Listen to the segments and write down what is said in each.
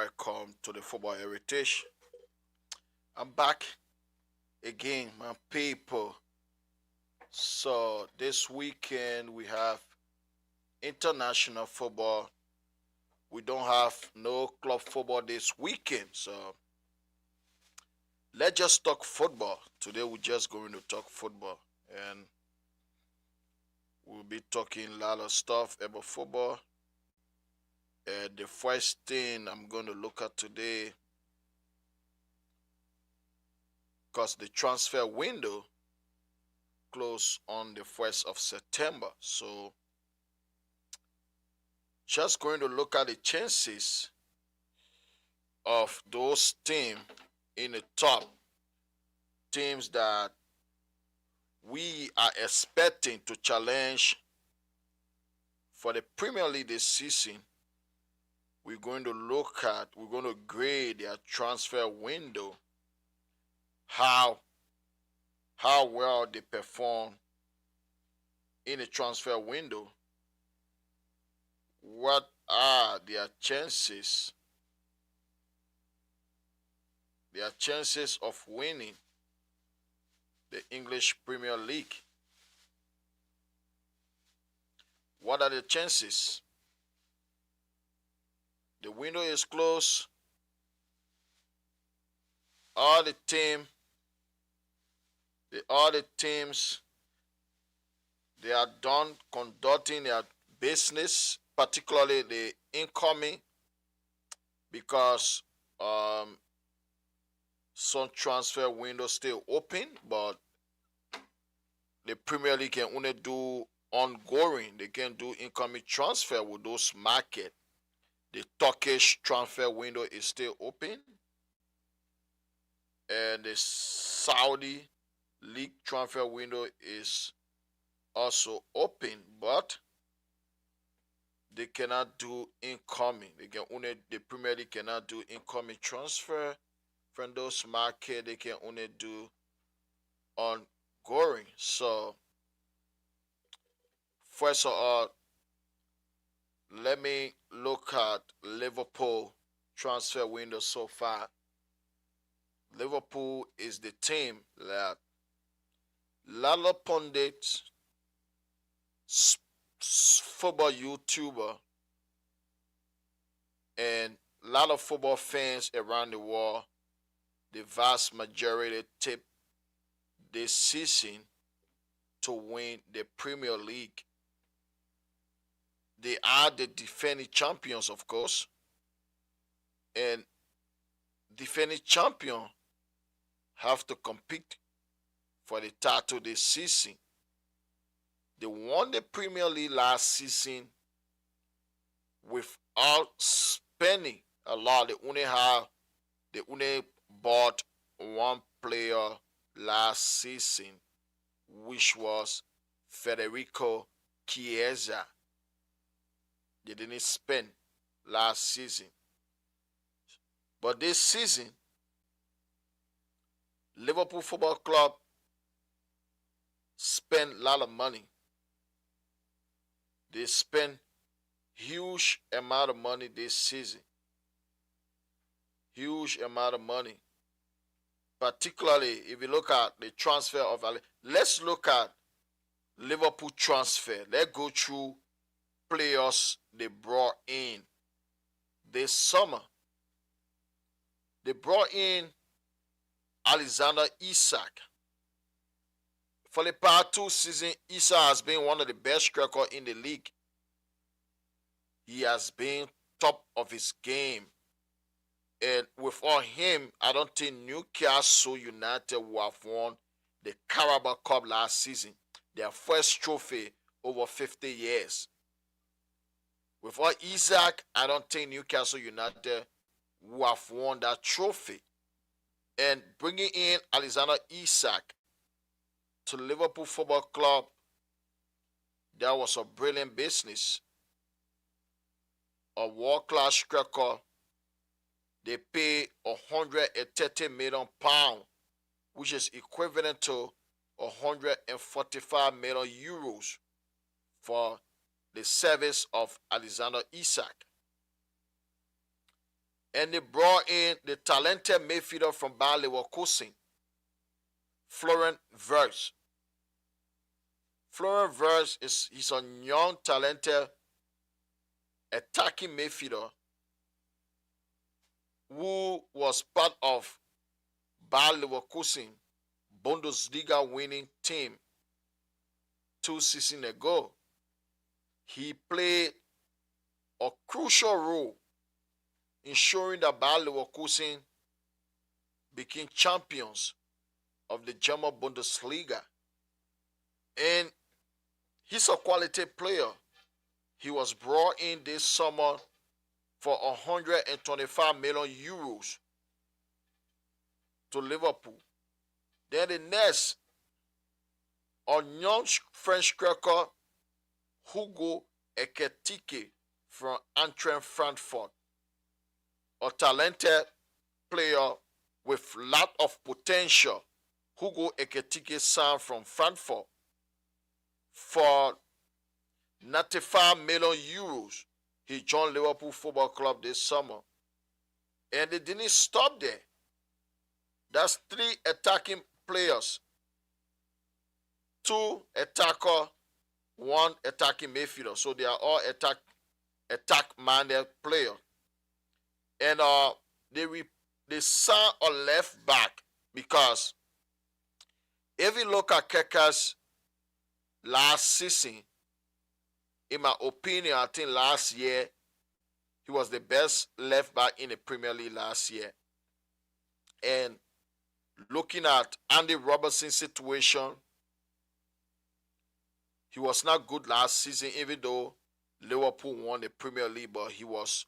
welcome to the Football Heritage. I'm back again, my people. So this weekend we have international football. We don't have no club football this weekend, so let's just talk football. Today we're just going to talk football, and we'll be talking a lot of stuff about football. The first thing I'm going to look at today, because the transfer window closed on the 1st of September. So just going to look at the chances of those teams in the top teams that we are expecting to challenge for the Premier League this season. We're going to grade their transfer window, how well they perform in the transfer window, what are their chances of winning the English Premier League. What are the chances? The window is closed. All the teams, they are done conducting their business, particularly the incoming, because some transfer windows still open, but the Premier League can only do ongoing. They can do incoming transfer with those market. The Turkish transfer window is still open, and the Saudi league transfer window is also open, but they cannot do incoming. The Premier League cannot do incoming transfer from those market. They can only do ongoing. So first of all, let me look at Liverpool transfer window so far. Liverpool is the team that Lala Pundit, football YouTuber, and a lot of football fans around the world, the vast majority tip this season to win the Premier League. They are the defending champions, of course, and defending champion have to compete for the title this season. They won the Premier League last season without spending a lot. They only bought one player last season, which was Federico Chiesa. They didn't spend last season. But this season, Liverpool Football Club spent a lot of money. They spent huge amount of money this season. Huge amount of money. Particularly if you look at the transfer of, let's look at Liverpool transfer. Let's go through players they brought in this summer. They brought in Alexander Isak. For the past 2 seasons, Isak has been one of the best strikers in the league. He has been top of his game. And without him, I don't think Newcastle United will have won the Carabao Cup last season, their first trophy over 50 years. Without Isak, I don't think Newcastle United will have won that trophy. And bringing in Alexander Isak to Liverpool Football Club, that was a brilliant business. A world-class striker. They pay £130 million, which is equivalent to 145 million euros for the service of Alexander Isak. And they brought in the talented midfielder from Bayer Leverkusen, Florian Wirtz. Florian Wirtz he's a young, talented, attacking midfielder who was part of Bayer Leverkusen Bundesliga winning team 2 seasons ago. He played a crucial role in ensuring that Bayer Leverkusen became champions of the German Bundesliga. And he's a quality player. He was brought in this summer for 125 million euros to Liverpool. Then the next, a young French striker, Hugo Ekitike from Eintracht Frankfurt, a talented player with lot of potential. Hugo Ekitike signed from Frankfurt for 95 million euros. He joined Liverpool Football Club this summer. And they didn't stop there. That's 3 attacking players. 2 attacker, 1 attacking midfielder. So they are all attack-minded players. And they signed a left back because if you look at Keka's last season, in my opinion, I think last year he was the best left back in the Premier League last year. And looking at Andy Robertson's situation, he was not good last season, even though Liverpool won the Premier League, but he was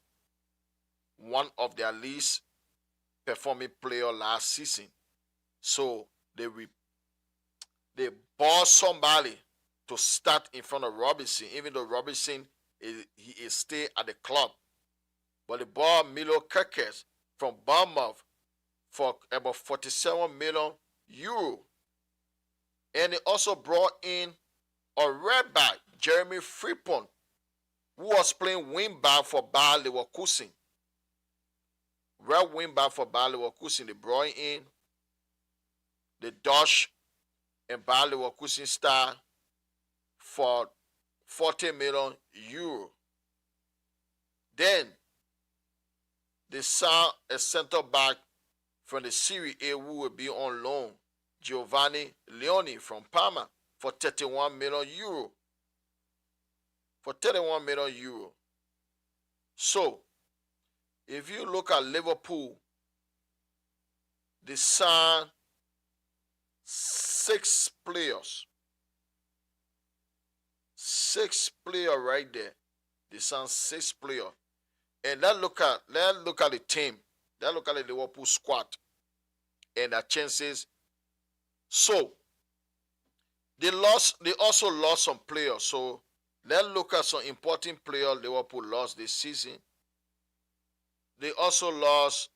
one of their least performing players last season. So they bought somebody to start in front of Robinson, even though Robinson is still at the club. But they bought Milo Kerkez from Bournemouth for about 47 million euro. And they also brought in a red back, Jeremy Frimpong, who was playing wing back for Bayer Leverkusen. Red wing back for Bayer Leverkusen. They brought in the Dutch and Bayer Leverkusen star for 40 million euro. Then they signed a center back from the Serie A who will be on loan, Giovanni Leoni from Parma, for 31 million euro. For 31 million euro. So, if you look at Liverpool, they signed 6 players. 6 players right there. They signed 6 players. And let's look at the team. Let's look at the Liverpool squad and their chances. So they also lost some players. So let's look at some important players Liverpool lost this season. They also lost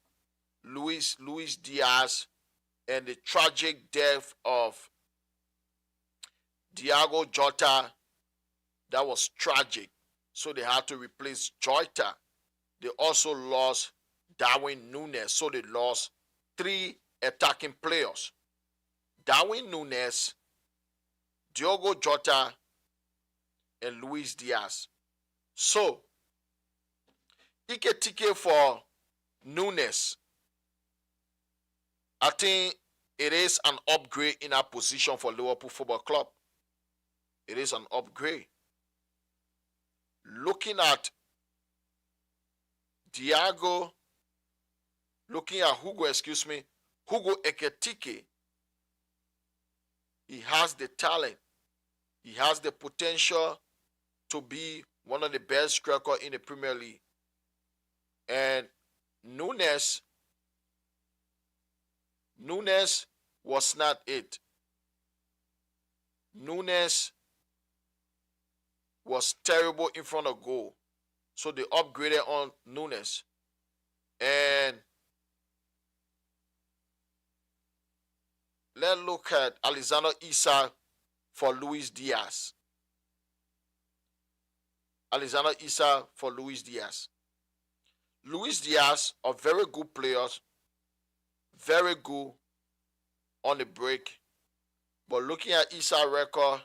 Luis Diaz and the tragic death of Diogo Jota. That was tragic. So they had to replace Jota. They also lost Darwin Núñez. So they lost 3 attacking players. Darwin Núñez, Diogo Jota, and Luis Diaz. So, Ekitike for Núñez. I think it is an upgrade in our position for Liverpool Football Club. It is an upgrade. Looking at Hugo Ekitike, he has the talent. He has the potential to be one of the best strikers in the Premier League. And Núñez was not it. Núñez was terrible in front of goal. So they upgraded on Núñez. And let's look at Alexander Isak for Luis Diaz. Alexander Isak for Luis Diaz. Luis Diaz, a very good player, very good on the break. But looking at Issa's record,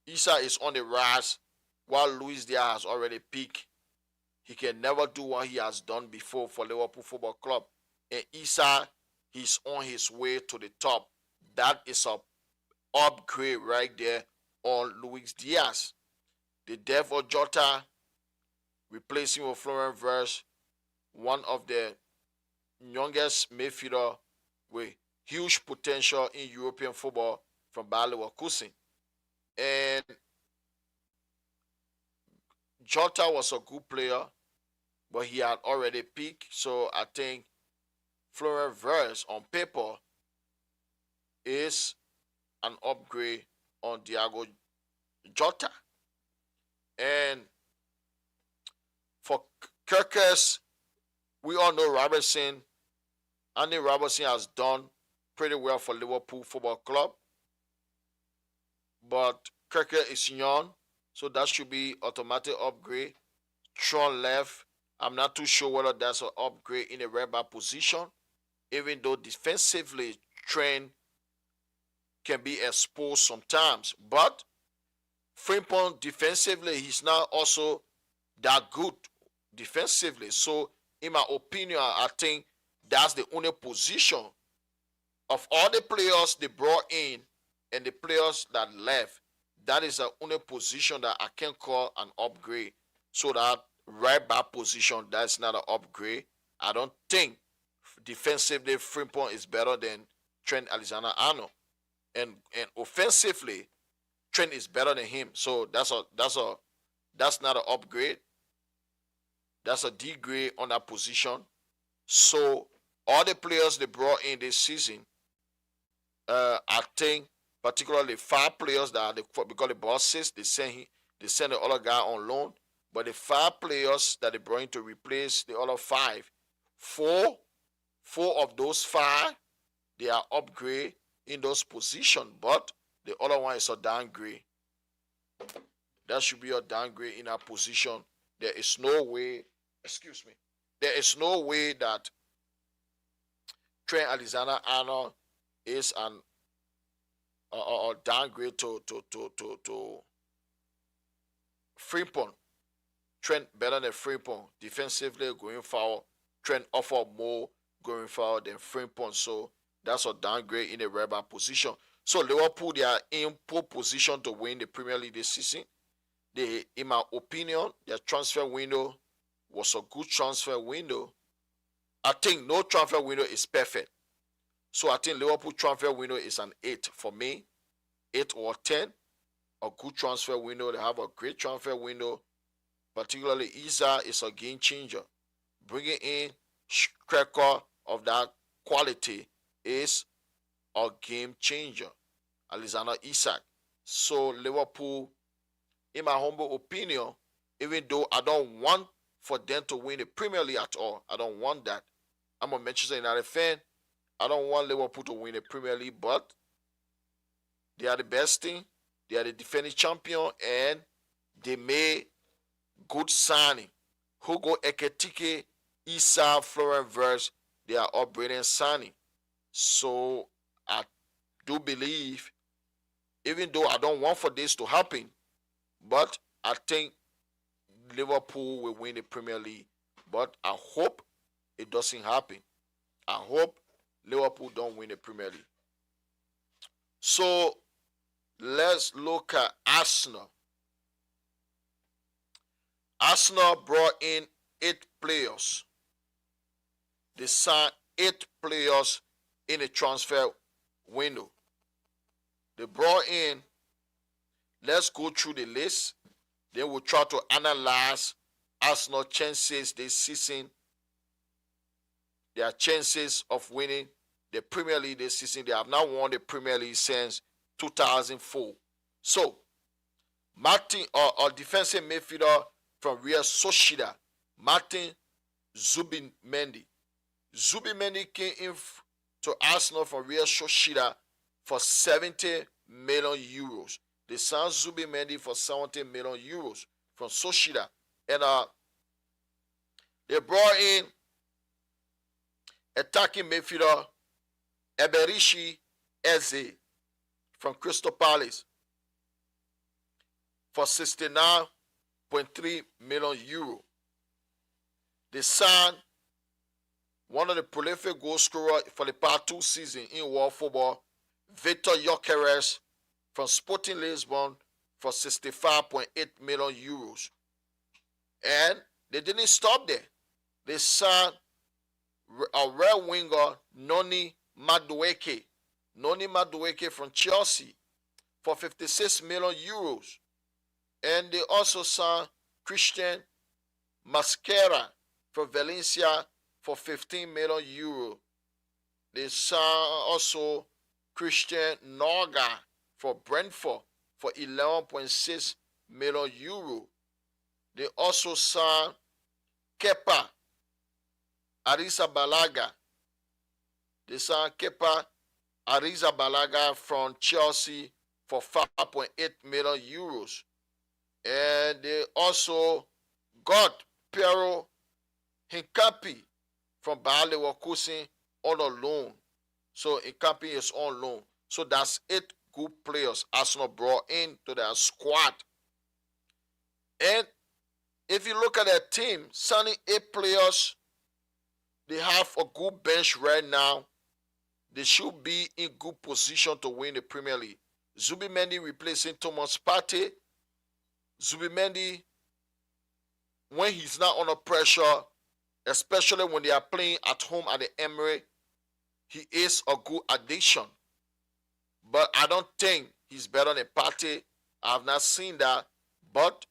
Issa is on the rise while Luis Diaz has already peaked. He can never do what he has done before for Liverpool Football Club. And Issa, he's on his way to the top. That is a upgrade right there on Luis Diaz. The death of Jota, replacing with Florian Wirtz, one of the youngest midfielder with huge potential in European football from Bayer Leverkusen. And Jota was a good player, but he had already peaked. So I think Florian Wirtz on paper is an upgrade on Diego Jota. And for Kirkers, we all know Robertson. Andy Robertson has done pretty well for Liverpool Football Club. But Kirkers is young, so that should be automatic upgrade. Tron left. I'm not too sure whether that's an upgrade in the right back position, even though defensively Trent can be exposed sometimes. But Frimpong defensively, he's not also that good defensively. So in my opinion, I think that's the only position of all the players they brought in and the players that left. That is the only position that I can call an upgrade. So that right back position, that's not an upgrade. I don't think defensively Frimpong is better than Trent Alexander-Arnold. And offensively, Trent is better than him. So that's not an upgrade. That's a degrade on that position. So all the players they brought in this season, I think particularly 5 players that are because the bosses they send the other guy on loan, but the 5 players that they brought in to replace the other 5, four of those 5 they are upgrade in those positions, but the other one is a downgrade. That should be a downgrade in our position. There is no way, there is no way that Trent Alexander-Arnold is an downgrade to Frimpong. Trent better than Frimpong. Defensively going forward, Trent offer more going forward than Frimpong. So that's a downgrade in the right back position. So Liverpool, they are in pole position to win the Premier League this season. They, in my opinion, their transfer window was a good transfer window. I think no transfer window is perfect. So I think Liverpool transfer window is an 8 for me. 8 or 10. A good transfer window. They have a great transfer window. Particularly Isa is a game changer. Bringing in striker of that quality is a game changer. Alexander Isak. So Liverpool, in my humble opinion, even though I don't want for them to win the Premier League at all, I don't want that. I'm a Manchester United fan. I don't want Liverpool to win the Premier League, but they are the best team. They are the defending champion, and they made good signing. Hugo Ekitike, Issa, Florian Wirtz, they are all brilliant signing. So I do believe, even though I don't want for this to happen, but I think Liverpool will win the Premier League. But I hope it doesn't happen. I hope Liverpool don't win the Premier League. So let's look at Arsenal. Arsenal brought in 8 players. They signed 8 players in the transfer window. They brought in, let's go through the list. Then we'll try to analyze Arsenal chances this season. Their chances of winning the Premier League this season. They have not won the Premier League since 2004. So, Martin, our defensive midfielder from Real Sociedad, Martin Zubimendi. Zubimendi came in to Arsenal from Real Sociedad for 70 million euros. They signed Zubimendi for 70 million euros from Sociedad. And They brought in attacking midfielder Eberishi Eze from Crystal Palace for 69.3 million euro. They signed one of the prolific goal scorers for the past 2 seasons in world football, Victor Gyökeres from Sporting Lisbon for 65.8 million euros. And they didn't stop there. They signed a right winger, Noni Madueke from Chelsea for 56 million euros. And they also signed Christian Masquera from Valencia for 15 million euro. They signed also Christian Noga for Brentford for 11.6 million euro. They also signed Kepa Arrizabalaga. They signed Kepa Arrizabalaga from Chelsea for 5.8 million euros. And they also got Piero Hincapi from Bayer Leverkusen on a loan. So Hincapi is on loan. So that's 8 good players Arsenal brought into their squad. And if you look at their team, signing 8 players, they have a good bench right now. They should be in good position to win the Premier League. Zubimendi replacing Thomas Partey. Zubimendi, when he's not under pressure, especially when they are playing at home at the Emirates, he is a good addition. But I don't think he's better than Partey. I have not seen that. But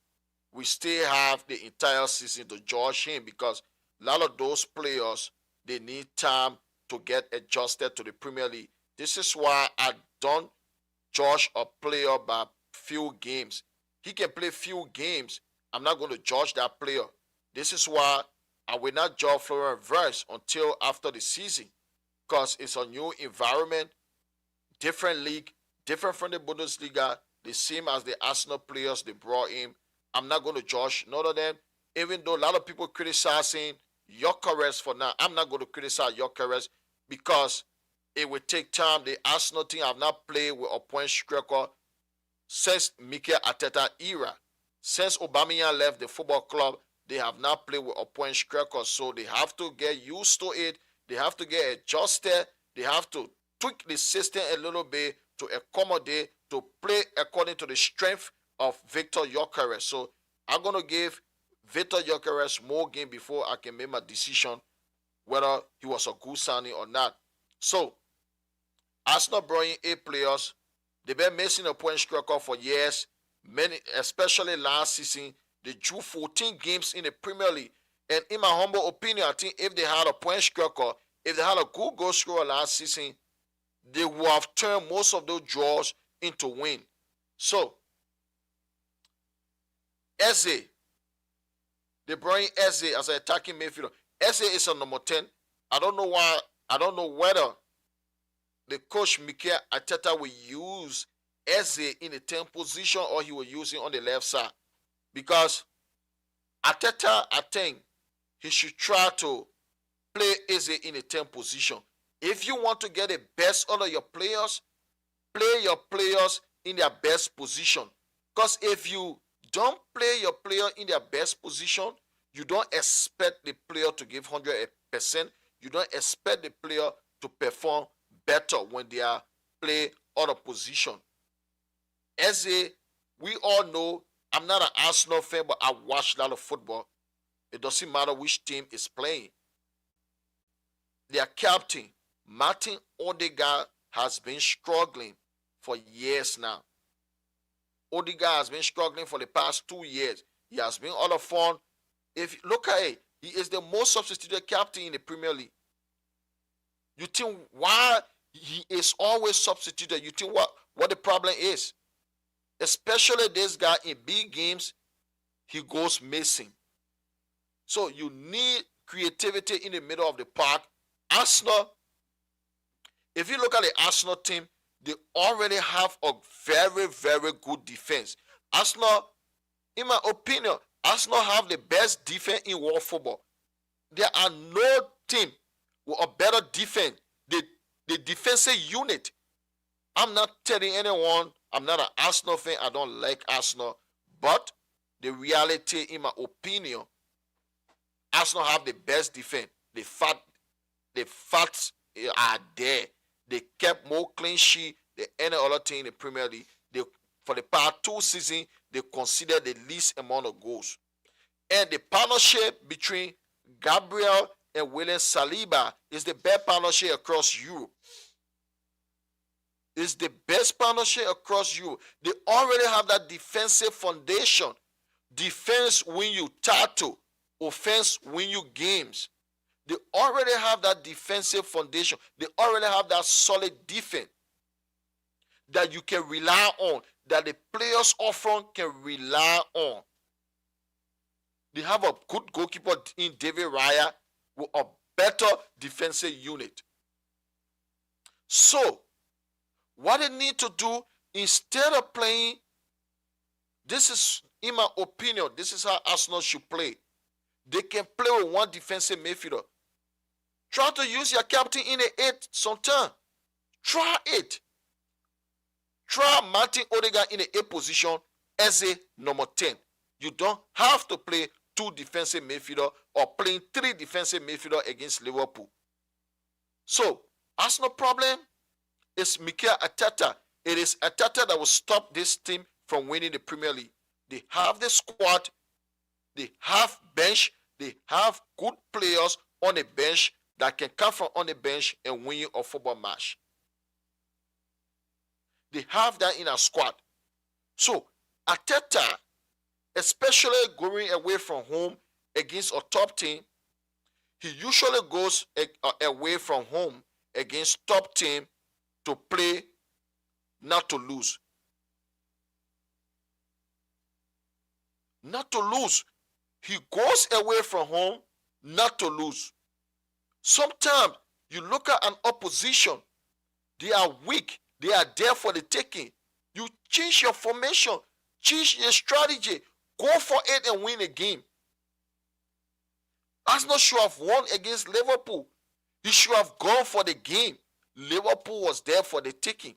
we still have the entire season to judge him because a lot of those players, they need time to get adjusted to the Premier League. This is why I don't judge a player by few games. He can play few games. I'm not going to judge that player. This is why I will not judge Florian Wirtz until after the season because it's a new environment, different league, different from the Bundesliga, the same as the Arsenal players they brought in. I'm not going to judge none of them, even though a lot of people criticizing Gyökeres for now. I'm not going to criticize Gyökeres because it will take time. The Arsenal team have not played with a point striker since Mikel Arteta era. Since Aubameyang left the football club, they have not played with a point striker, so they have to get used to it. They have to get adjusted. They have to tweak the system a little bit to accommodate, to play according to the strength of Victor Gyökeres. So I'm going to give Victor Gyökeres more game before I can make my decision whether he was a good signing or not. So Arsenal brought in 8 players. They've been missing a point striker for years. Many, especially last season, they drew 14 games in the Premier League. And in my humble opinion, I think if they had a point striker, if they had a good goal scorer last season, they would have turned most of those draws into win. So, Eze, they brought in Eze as an attacking midfielder. Eze is a number 10. I don't know whether the coach Mikel Arteta will use Eze in the 10 position or he will use him on the left side. Because Arteta, I think, he should try to play Eze in the 10 position. If you want to get the best out of your players, play your players in their best position. Because if you don't play your player in their best position, you don't expect the player to give 100%. You don't expect the player to perform better when they are play other position. Eze, we all know, I'm not an Arsenal fan, but I watch a lot of football. It doesn't matter which team is playing. Their captain, Martin Odegaard, has been struggling for years now. Odegaard has been struggling for the past 2 years. He has been out of form. If you look at it, he is the most substituted captain in the Premier League. You think why he is always substituted? You think what the problem is? Especially this guy in big games, he goes missing. So you need creativity in the middle of the park. Arsenal, if you look at the Arsenal team, they already have a very, very good defense. Arsenal, in my opinion, Arsenal have the best defense in world football. There are no team with a better defense. The defensive unit. I'm not telling anyone I'm not an Arsenal fan. I don't like Arsenal. But the reality, in my opinion, Arsenal have the best defense. The facts are there. They kept more clean sheet than any other team in the Premier League. For the past 2 seasons, they considered the least amount of goals. And the partnership between Gabriel and William Saliba is the best partnership across Europe. It's the best partnership across Europe. They already have that defensive foundation. Defense win you title. Offense win you games. They already have that defensive foundation. They already have that solid defense that you can rely on, that the players up front can rely on. They have a good goalkeeper in David Raya with a better defensive unit. So, what they need to do, instead of playing, this is, in my opinion, this is how Arsenal should play. They can play with one defensive midfielder. Try to use your captain in the 8 sometime. Try it. Try Martin Odegaard in the 8 position as a number 10. You don't have to play 2 defensive midfielder or playing 3 defensive midfielder against Liverpool. So, Arsenal problem is Mikel Arteta. It is Arteta that will stop this team from winning the Premier League. They have the squad, they have bench, they have good players on the bench that can come from on the bench and win you a football match. They have that in a squad. So, Arteta, especially going away from home against a top team, he usually goes away from home against top team to play, not to lose. Not to lose. He goes away from home not to lose. Sometimes you look at an opposition, they are weak, they are there for the taking. You change your formation, change your strategy, go for it and win a game. Arsenal should have won against Liverpool. He should have gone for the game. Liverpool was there for the taking.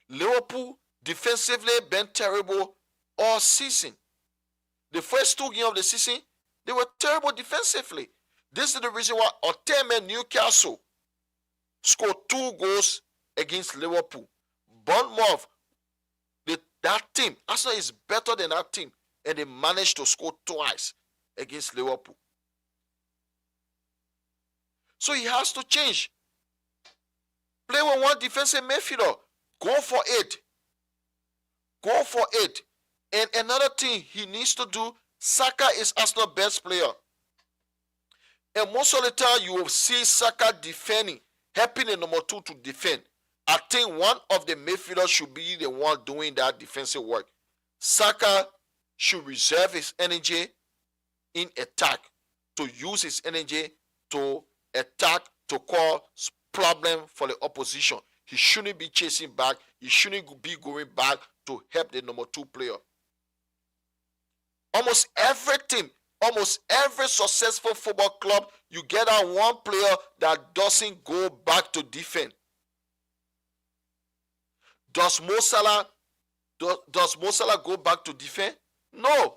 Liverpool defensively been terrible all season. The first 2 games of the season, they were terrible defensively. This is the reason why Otame Newcastle scored 2 goals against Liverpool. Bournemouth, that team, Arsenal is better than that team, and they managed to score twice against Liverpool. So he has to change. Play with one defensive midfielder. Go for it. Go for it. And another thing he needs to do, Saka is Arsenal's best player. And most of the time you will see Saka defending, helping the number 2 to defend. I think one of the midfielders should be the one doing that defensive work. Saka should reserve his energy in attack, to use his energy to attack, to cause problem for the opposition. He shouldn't be chasing back. He shouldn't be going back to help the number 2 player. Almost every team, almost every successful football club, you get that one player that doesn't go back to defend. Does Mo Salah go back to defend? No.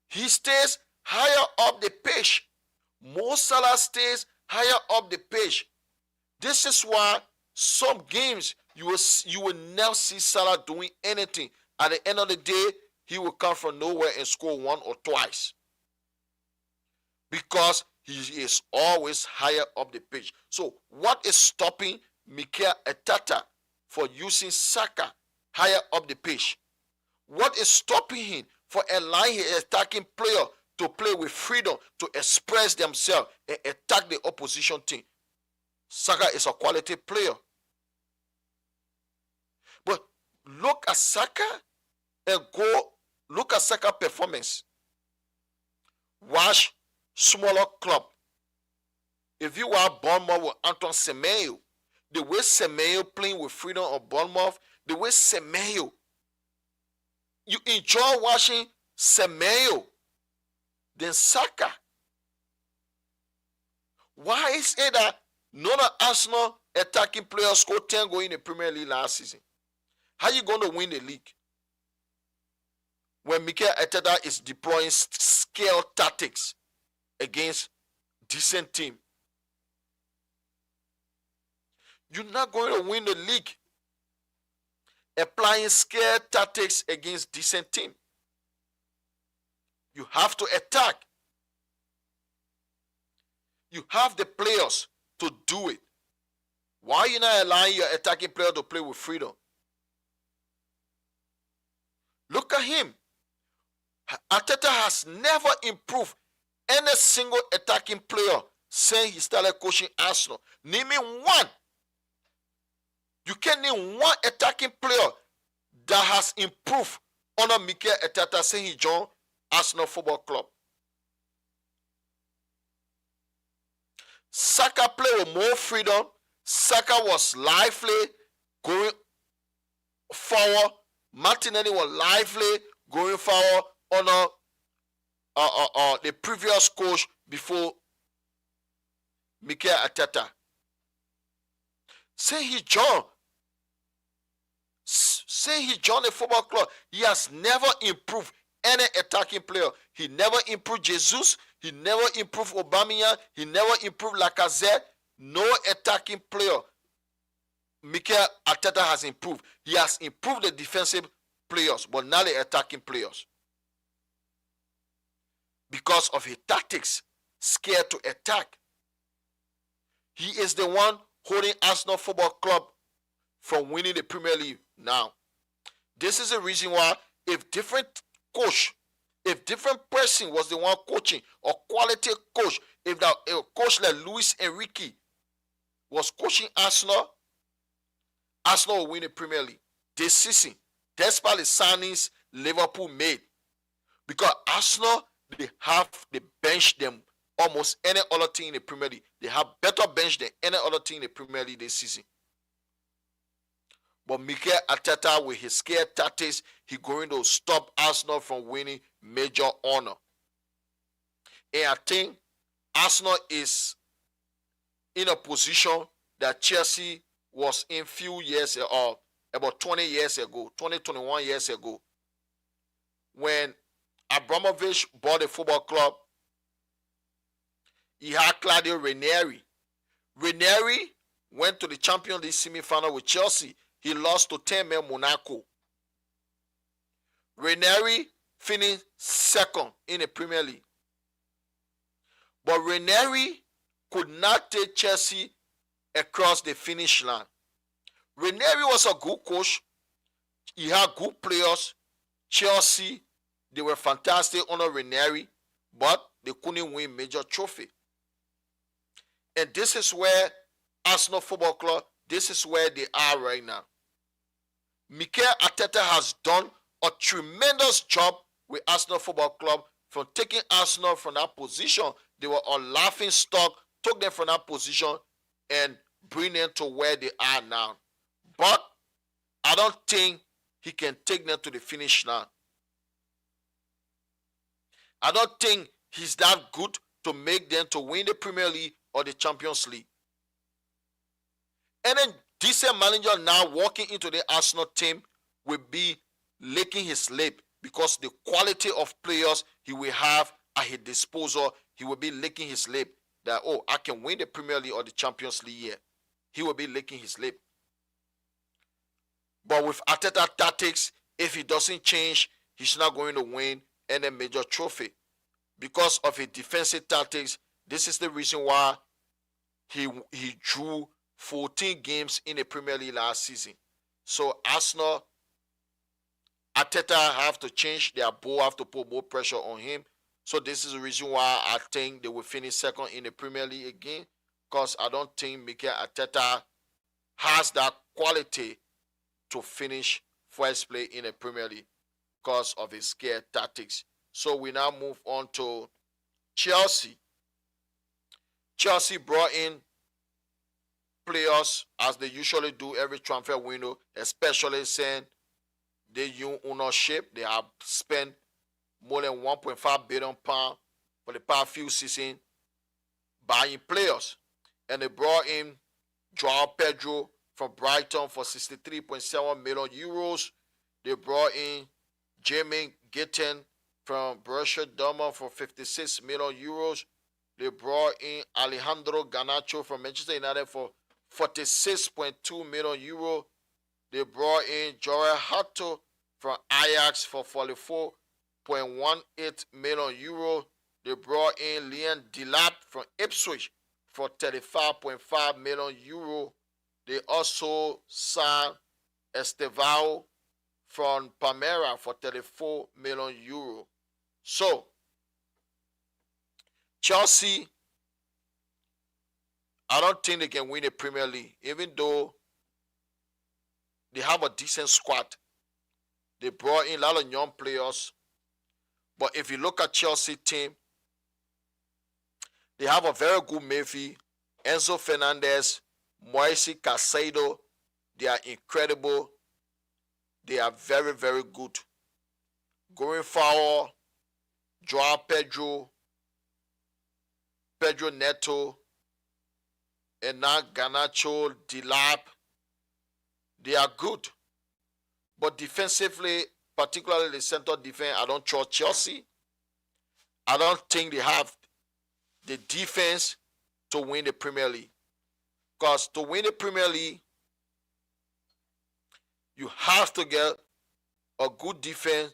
He stays higher up the pitch. Mo Salah stays higher up the pitch. This is why some games you will never see Salah doing anything. At the end of the day, he will come from nowhere and score 1 or twice. Because he is always higher up the pitch. So what is stopping Mikel Arteta for using Saka higher up the pitch? What is stopping him for allowing his attacking player to play with freedom, to express themselves and attack the opposition team? Saka is a quality player. But look at Saka and look at Saka performance. Watch smaller club. If you are Bournemouth with Antoine Semenyo, the way Semenyo playing with freedom of Bournemouth, the way Semenyo, you enjoy watching Semenyo than Saka. Why is it that none of Arsenal attacking players scored 10 goals in the Premier League last season? How are you going to win the league when Mikel Arteta is deploying scale tactics against decent team? You're not going to win the league applying scale tactics against decent team. You have to attack. You have the players to do it. Why are you not allowing your attacking player to play with freedom? Look at him. Arteta has never improved any single attacking player since he started coaching Arsenal. Name me one. You can name one attacking player that has improved under Mikel Arteta since he joined Arsenal Football Club. Saka played with more freedom. Saka was lively, going forward. Martinelli was lively, going forward under the previous coach before Mikel Arteta. Since he joined the football club, he has never improved any attacking player. He never improved Jesus. He never improved Aubameyang. He never improved Lacazette. No attacking player Mikel Arteta has improved. He has improved the defensive players, but not the attacking players. Because of his tactics, scared to attack. He is the one holding Arsenal Football Club from winning the Premier League now. This is the reason why if different person was the one coaching, or quality coach, if a coach like Luis Enrique was coaching Arsenal, Arsenal will win the Premier League this season, despite the signings Liverpool made. Because Arsenal, they bench them almost any other team in the Premier League. They have better bench than any other team in the Premier League this season. But Mikel Arteta, with his scare tactics, he's going to stop Arsenal from winning major honor. And I think Arsenal is in a position that Chelsea was in few years, or about 20 years ago, 21 years ago, when Abramovich bought the football club. He had Claudio Ranieri. Ranieri went to the Champions League semi-final with Chelsea. He lost to 10-man Monaco. Ranieri finished second in the Premier League. But Ranieri could not take Chelsea across the finish line. Ranieri was a good coach. He had good players. Chelsea, they were fantastic under Ranieri, but they couldn't win major trophy. And this is where Arsenal Football Club, this is where they are right now. Mikel Arteta has done a tremendous job with Arsenal Football Club from taking Arsenal from that position. They were a laughing stock, took them from that position and bring them to where they are now. But I don't think he can take them to the finish line. I don't think he's that good to make them to win the Premier League or the Champions League. And then decent manager now walking into the Arsenal team will be licking his lip, because the quality of players he will have at his disposal, he will be licking his lip that, oh, I can win the Premier League or the Champions League here. He will be licking his lip. But with Arteta tactics, if he doesn't change, he's not going to win any major trophy. Because of his defensive tactics, this is the reason why he drew 14 games in the Premier League last season. So Arsenal, Arteta have to change their ball, have to put more pressure on him. So this is the reason why I think they will finish second in the Premier League again, because I don't think Mikel Arteta has that quality to finish first place in the Premier League because of his scare tactics. So we now move on to Chelsea. Chelsea brought in players as they usually do every transfer window, especially saying they use ownership. They have spent more than £1.5 billion for the past few seasons buying players. And they brought in Joao Pedro from Brighton for 63.7 million euros. They brought in Jamie Gitten from Borussia Dortmund for 56 million euros. They brought in Alejandro Garnacho from Manchester United for 46.2 million euro. They brought in Jorel Hato from Ajax for 44.18 million euro. They brought in Liam Delap from Ipswich for 35.5 million euro. They also signed Estevao from Palmeiras for 34 million euro. So, Chelsea, I don't think they can win the Premier League, even though they have a decent squad. They brought in a lot of young players. But if you look at Chelsea team, they have a very good midfield. Enzo Fernandez, Moise Caicedo, they are incredible. They are very, very good. Going forward, Joao Pedro, Pedro Neto, and now Garnacho, Delap, they are good. But defensively, particularly the center defense, I don't trust Chelsea. I don't think they have the defense to win the Premier League. Because to win the Premier League, you have to get a good defense,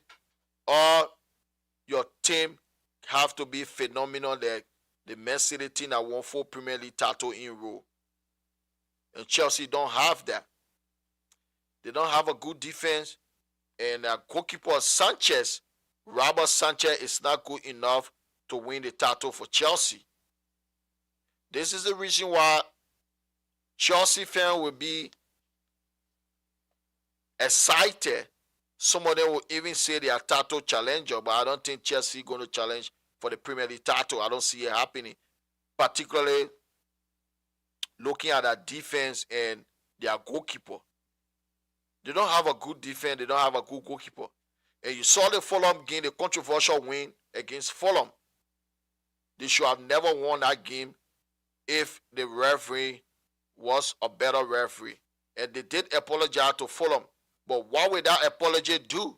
or your team have to be phenomenal. Like the Man City team that won 4 Premier League titles in a row. And Chelsea don't have that. They don't have a good defense. And goalkeeper Sanchez, Robert Sanchez, is not good enough to win the title for Chelsea. This is the reason why Chelsea fans will be excited. Some of them will even say they are title challenger, but I don't think Chelsea is going to challenge for the Premier League title. I don't see it happening, particularly looking at their defense and their goalkeeper. They don't have a good defense. They don't have a good goalkeeper. And you saw the Fulham game, the controversial win against Fulham. They should have never won that game if the referee was a better referee. And they did apologize to Fulham. But what will that apology do?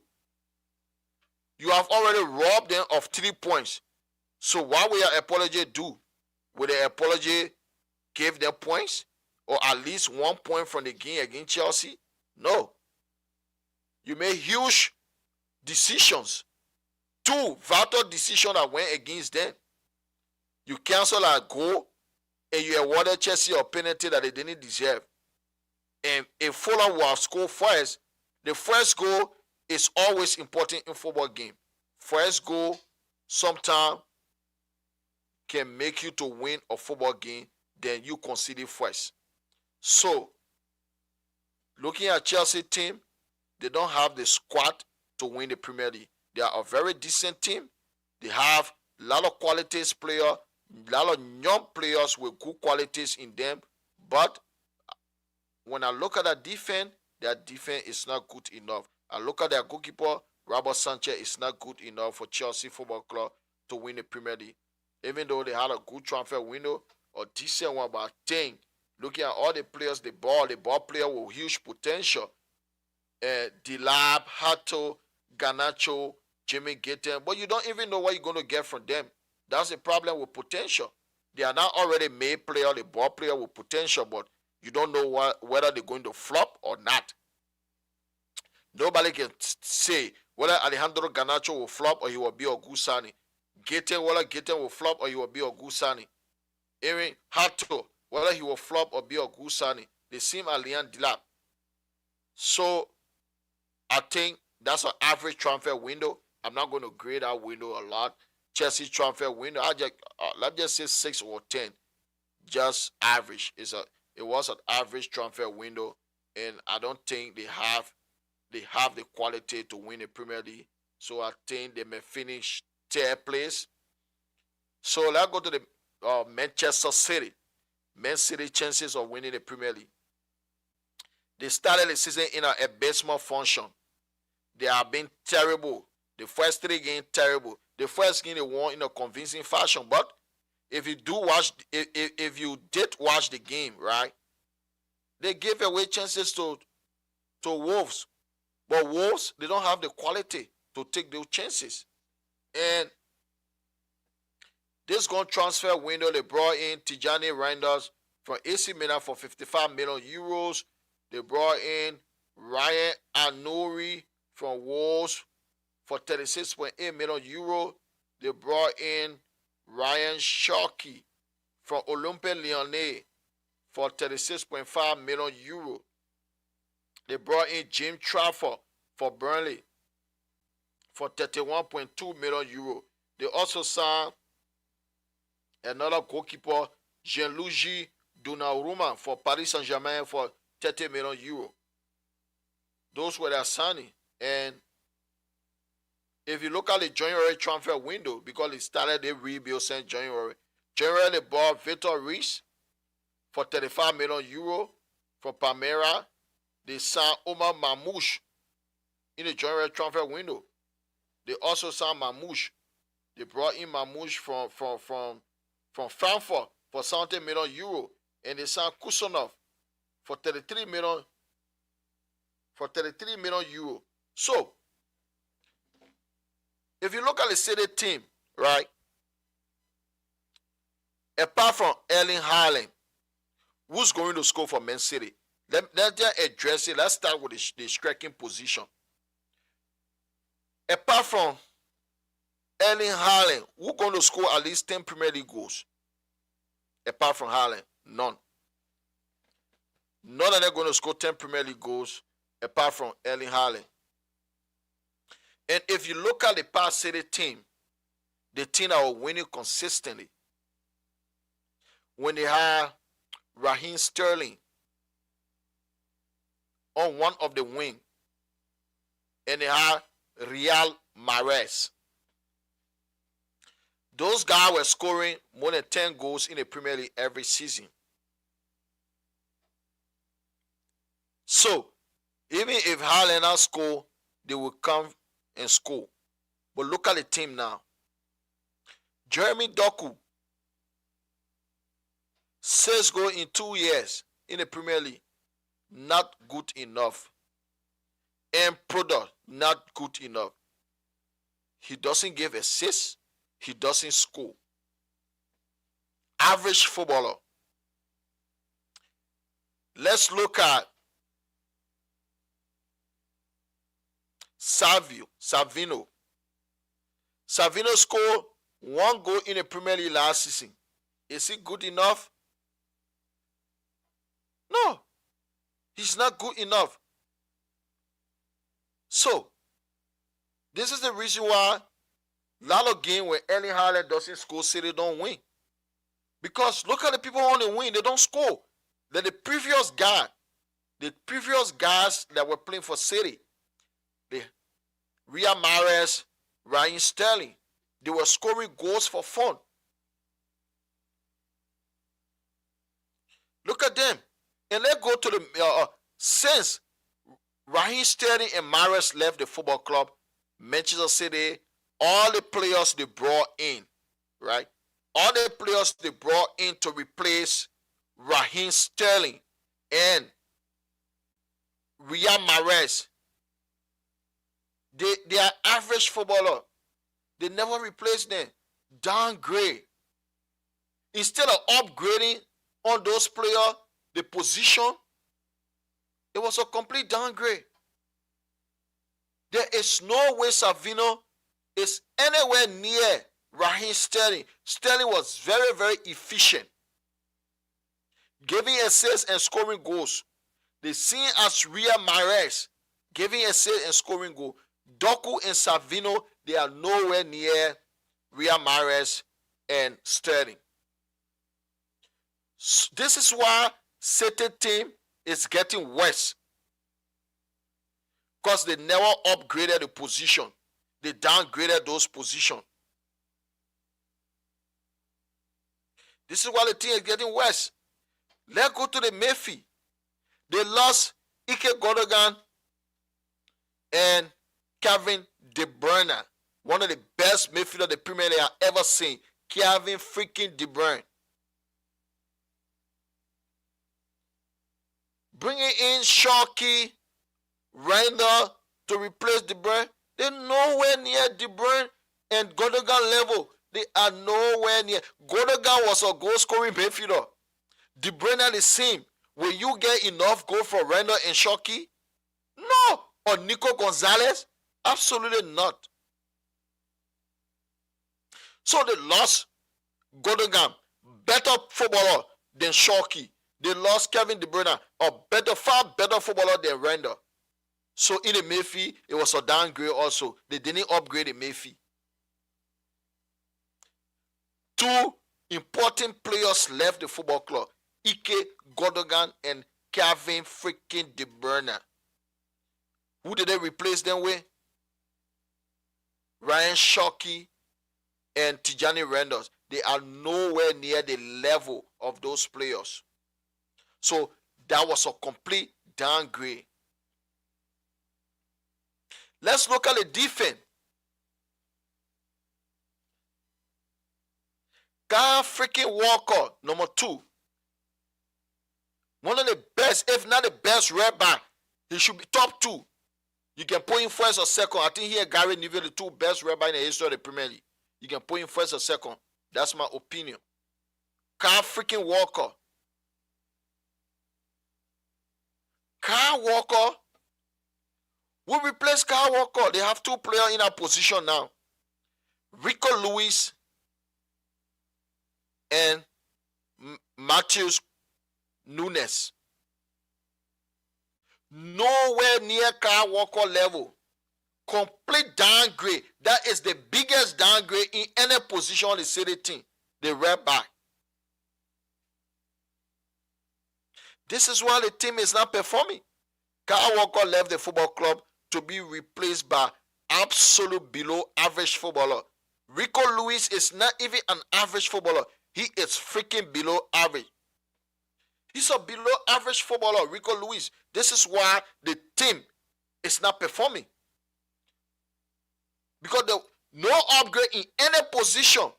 You have already robbed them of 3 points. So what will your apology do? Will the apology give them points? Or at least 1 point from the game against Chelsea? No. You made huge decisions. 2 vital decisions that went against them. You canceled a goal and you awarded Chelsea a penalty that they didn't deserve. And if Fulham will have scored first, the first goal is always important in football game. First goal sometimes can make you to win a football game than you concede first. So, looking at Chelsea team, they don't have the squad to win the Premier League. They are a very decent team. They have a lot of qualities players, a lot of young players with good qualities in them. But when I look at their defense is not good enough. I look at their goalkeeper, Robert Sanchez, is not good enough for Chelsea Football Club to win the Premier League. Even though they had a good transfer window, a decent one, but I think looking at all the players, the ball player with huge potential. Delap, Hato, Garnacho, Jimmy Gitten, but you don't even know what you're going to get from them. That's the problem with potential. They are not already made player, the ball player with potential, but you don't know whether they're going to flop or not. Nobody can say whether Alejandro Garnacho will flop or he will be a good signing. Whether Gitten will flop or he will be a good signing. Even Hato, whether he will flop or be a good signing. The same as Liam Delap. So, I think that's an average transfer window. I'm not going to grade that window a lot. Chelsea transfer window, let's just say 6 or 10. Just average. It was an average transfer window, and I don't think they have the quality to win the Premier League. So I think they may finish 3rd place. So let's go to the Manchester City. Man City chances of winning the Premier League. They started the season in an abysmal function. They have been terrible. The first 3 games, terrible. The first game they won in a convincing fashion. But if you did watch the game, right, they gave away chances to Wolves. But Wolves, they don't have the quality to take those chances. And this gone transfer window, they brought in Tijani Reinders from AC Milan for 55 million euros. They brought in Ryan Anouri from Wolves for 36.8 million euro. They brought in Ryan Sharkey from Olympique Lyonnais for 36.5 million euro. They brought in Jim Trafford for Burnley for 31.2 million euro. They also signed another goalkeeper, Gianluigi Donnarumma for Paris Saint-Germain for 30 million euro. Those were their signing. And if you look at the January transfer window, because it started the rebuild since January, they bought Vitor Reis for 35 million euro from Palmeiras. They signed Omar Mamouche in the January transfer window. They also signed Mamouche. They brought in Mamouche from Frankfurt for 70 million euro. And they signed Kusanov for 33 million euro. So, if you look at the City team, right, apart from Erling Haaland, who's going to score for Man City? Let's address it. Let's start with the striking position. Apart from Erling Haaland, who's going to score at least 10 Premier League goals? Apart from Haaland, none. None of them are going to score 10 Premier League goals apart from Erling Haaland. And if you look at the past City team, the team that were winning consistently, when they had Raheem Sterling on one of the wing, and they had Riyad Mahrez, those guys were scoring more than 10 goals in the Premier League every season. So, even if Haaland not score, they will come and score. But look at the team now. Jeremy Doku, 6 goals in 2 years in the Premier League. Not good enough. And product, not good enough. He doesn't give assists. He doesn't score. Average footballer. Let's look at Savino. Savino scored 1 goal in the Premier League last season. Is he good enough? No. He's not good enough. So, this is the reason why a lot of games when Erling Haaland doesn't score, City don't win. Because look at the people on the wing, they don't score. Then the previous guys that were playing for City, the Riyad Mahrez, Raheem Sterling, they were scoring goals for fun. Look at them. And let's go to the since Raheem Sterling and Mahrez left the football club, Manchester City, all the players they brought in, right? All the players they brought in to replace Raheem Sterling and Riyad Mahrez, they are average footballer. They never replace them. Downgrade. Instead of upgrading on those players, the position, it was a complete downgrade. There is no way Savino is anywhere near Raheem Sterling. Sterling was very, very efficient, giving assists and scoring goals. The same as Riyad Mahrez, giving assists and scoring goals. Doku and Savino, they are nowhere near Riyad Mahrez and Sterling. This is why City team is getting worse. Because they never upgraded the position. They downgraded those positions. This is why the team is getting worse. Let's go to the Mayfield. They lost Ike Gundogan and Kevin De Bruyne, one of the best midfielders the Premier League have ever seen. Kevin freaking De Bruyne. Bringing in Sharky, Randall to replace De Bruyne. They're nowhere near De Bruyne and Gundogan level. They are nowhere near. Gundogan was a goal-scoring midfielder. De Bruyne the same. Will you get enough goal for Randall and Sharky? No. Or Nico Gonzalez? Absolutely not. So they lost Gundogan, better footballer than Sharky. They lost Kevin De Bruyne, far better footballer than Randall. So in the midfield, it was a downgrade also. They didn't upgrade the midfield. Two important players left the football club. Ike Gundogan and Kevin freaking De Bruyne. Who did they replace them with? Ryan Sharky and Tijani Randall. They are nowhere near the level of those players. So that was a complete downgrade. Let's look at the defense. Kyle freaking Walker, number 2. One of the best, if not the best right back. He should be top 2. You can put him first or second. I think here Gary Neville, the 2 best right back in the history of the Premier League. You can put him first or second. That's my opinion. Kyle freaking Walker. Kyle Walker will replace Kyle Walker. They have 2 players in that position now. Rico Lewis and Matheus Nunes. Nowhere near Kyle Walker level. Complete downgrade. That is the biggest downgrade in any position on the city team. The right back. This is why the team is not performing. Kyle Walker left the football club to be replaced by absolute below average footballer. Rico Lewis is not even an average footballer. He is freaking below average. He's a below average footballer, Rico Lewis. This is why the team is not performing. Because no upgrade in any position.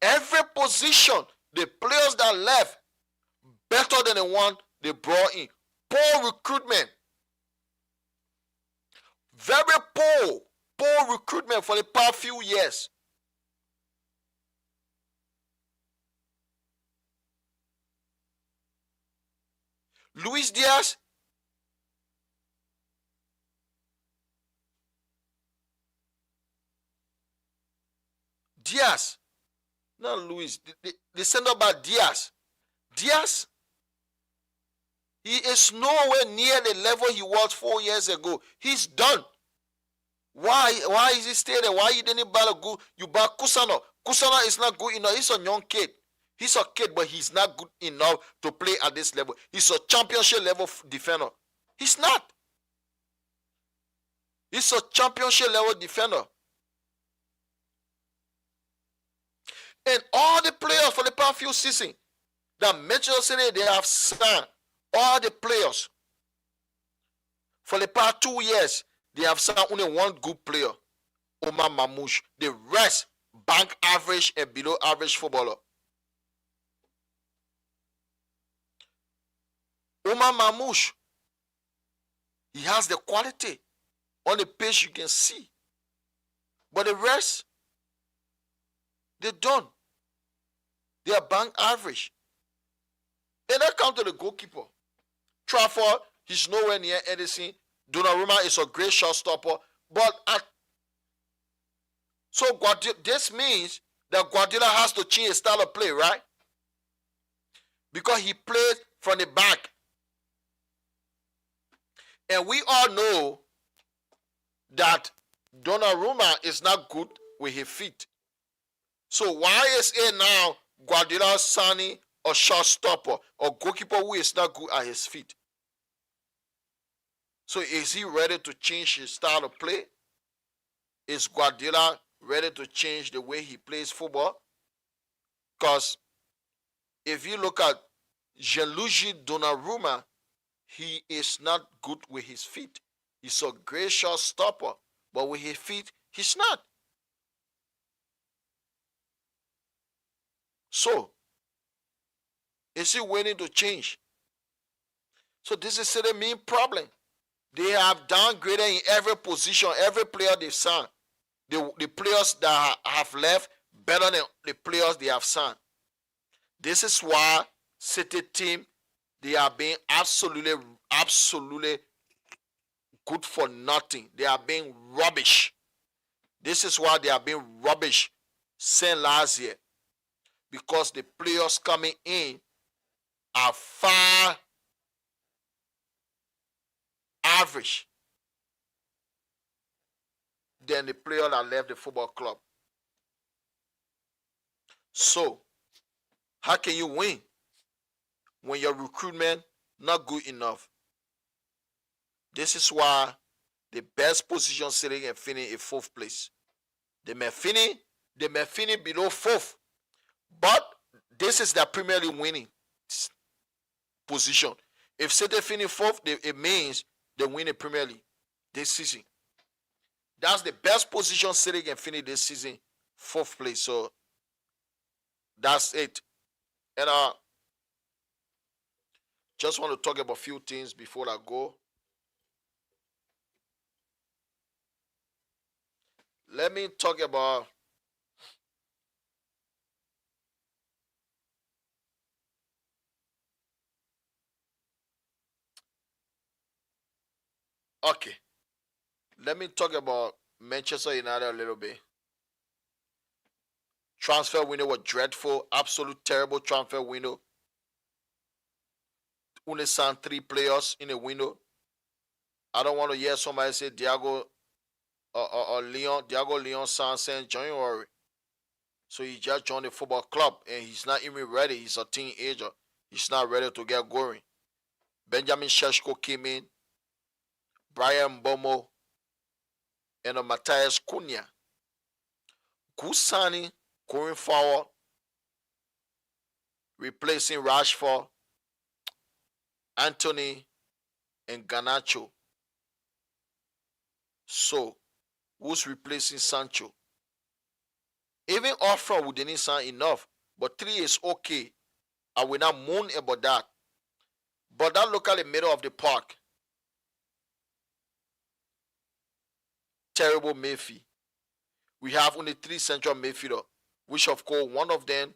Every position, the players that left, better than the one they brought in. Poor recruitment. Very poor. Poor recruitment for the past few years. Luis Diaz. Diaz. Not Luis. They send up by Diaz. Diaz. He is nowhere near the level he was 4 years ago. He's done. Why is he staying there? Why you didn't buy a good? You buy Kusano. Kusano is not good enough. He's a young kid. He's a kid, but he's not good enough to play at this level. He's a championship level defender. He's not. He's a championship level defender. And all the players for the past few seasons that Manchester City they have signed, all the players for the past 2 years, they have signed only one good player, Omar Mamouche. The rest, bank average and below average footballer. Omar Mamouche, he has the quality. On the page you can see. But the rest, they don't. They are bank average. Then I come to the goalkeeper. Trafford, he's nowhere near anything. Donnarumma is a great shot stopper. But so this means that Guardiola has to change his style of play, right? Because he plays from the back. And we all know that Donnarumma is not good with his feet. So why is it now Guardiola signing a shot stopper or goalkeeper who is not good at his feet? So is he ready to change his style of play? Is Guardiola ready to change the way he plays football? Because if you look at Gianluigi Donnarumma, he is not good with his feet. He's a great shot stopper, But with his feet, he's not. So, is he willing to change? So this is the main problem. They have downgraded in every position, every player they've signed. The players that have left better than the players they have signed. This is why City team, they are being absolutely good for nothing. They are being rubbish. This is why they are being rubbish since last year. Because the players coming in are far average than the player that left the football club. So, how can you win when your recruitment not good enough? This is why the best position City can finish in 4th place. They may finish below 4th, but this is their Premier League winning position. If City finish 4th, it means they win the Premier League this season. That's the best position City can finish this season, 4th place. So that's it. And just want to talk about a few things before I go. Let me talk about okay. Let me talk about Manchester United a little bit. Transfer window was dreadful, absolute terrible transfer window. Only signed 3 players in the window. I don't want to hear somebody say Diego Leon signed since January. So he just joined the football club and he's not even ready. He's a teenager. He's not ready to get going. Benjamin Sheshko came in, Brian Bomo, and Matthias Cunha. Good signing going forward, replacing Rashford, Anthony, and Garnacho. So, who's replacing Sancho? Even up front, we didn't sign enough, but 3 is okay. I will not moan about that. But that look at the middle of the park. Terrible midfield. We have only 3 central midfielders, which of course one of them,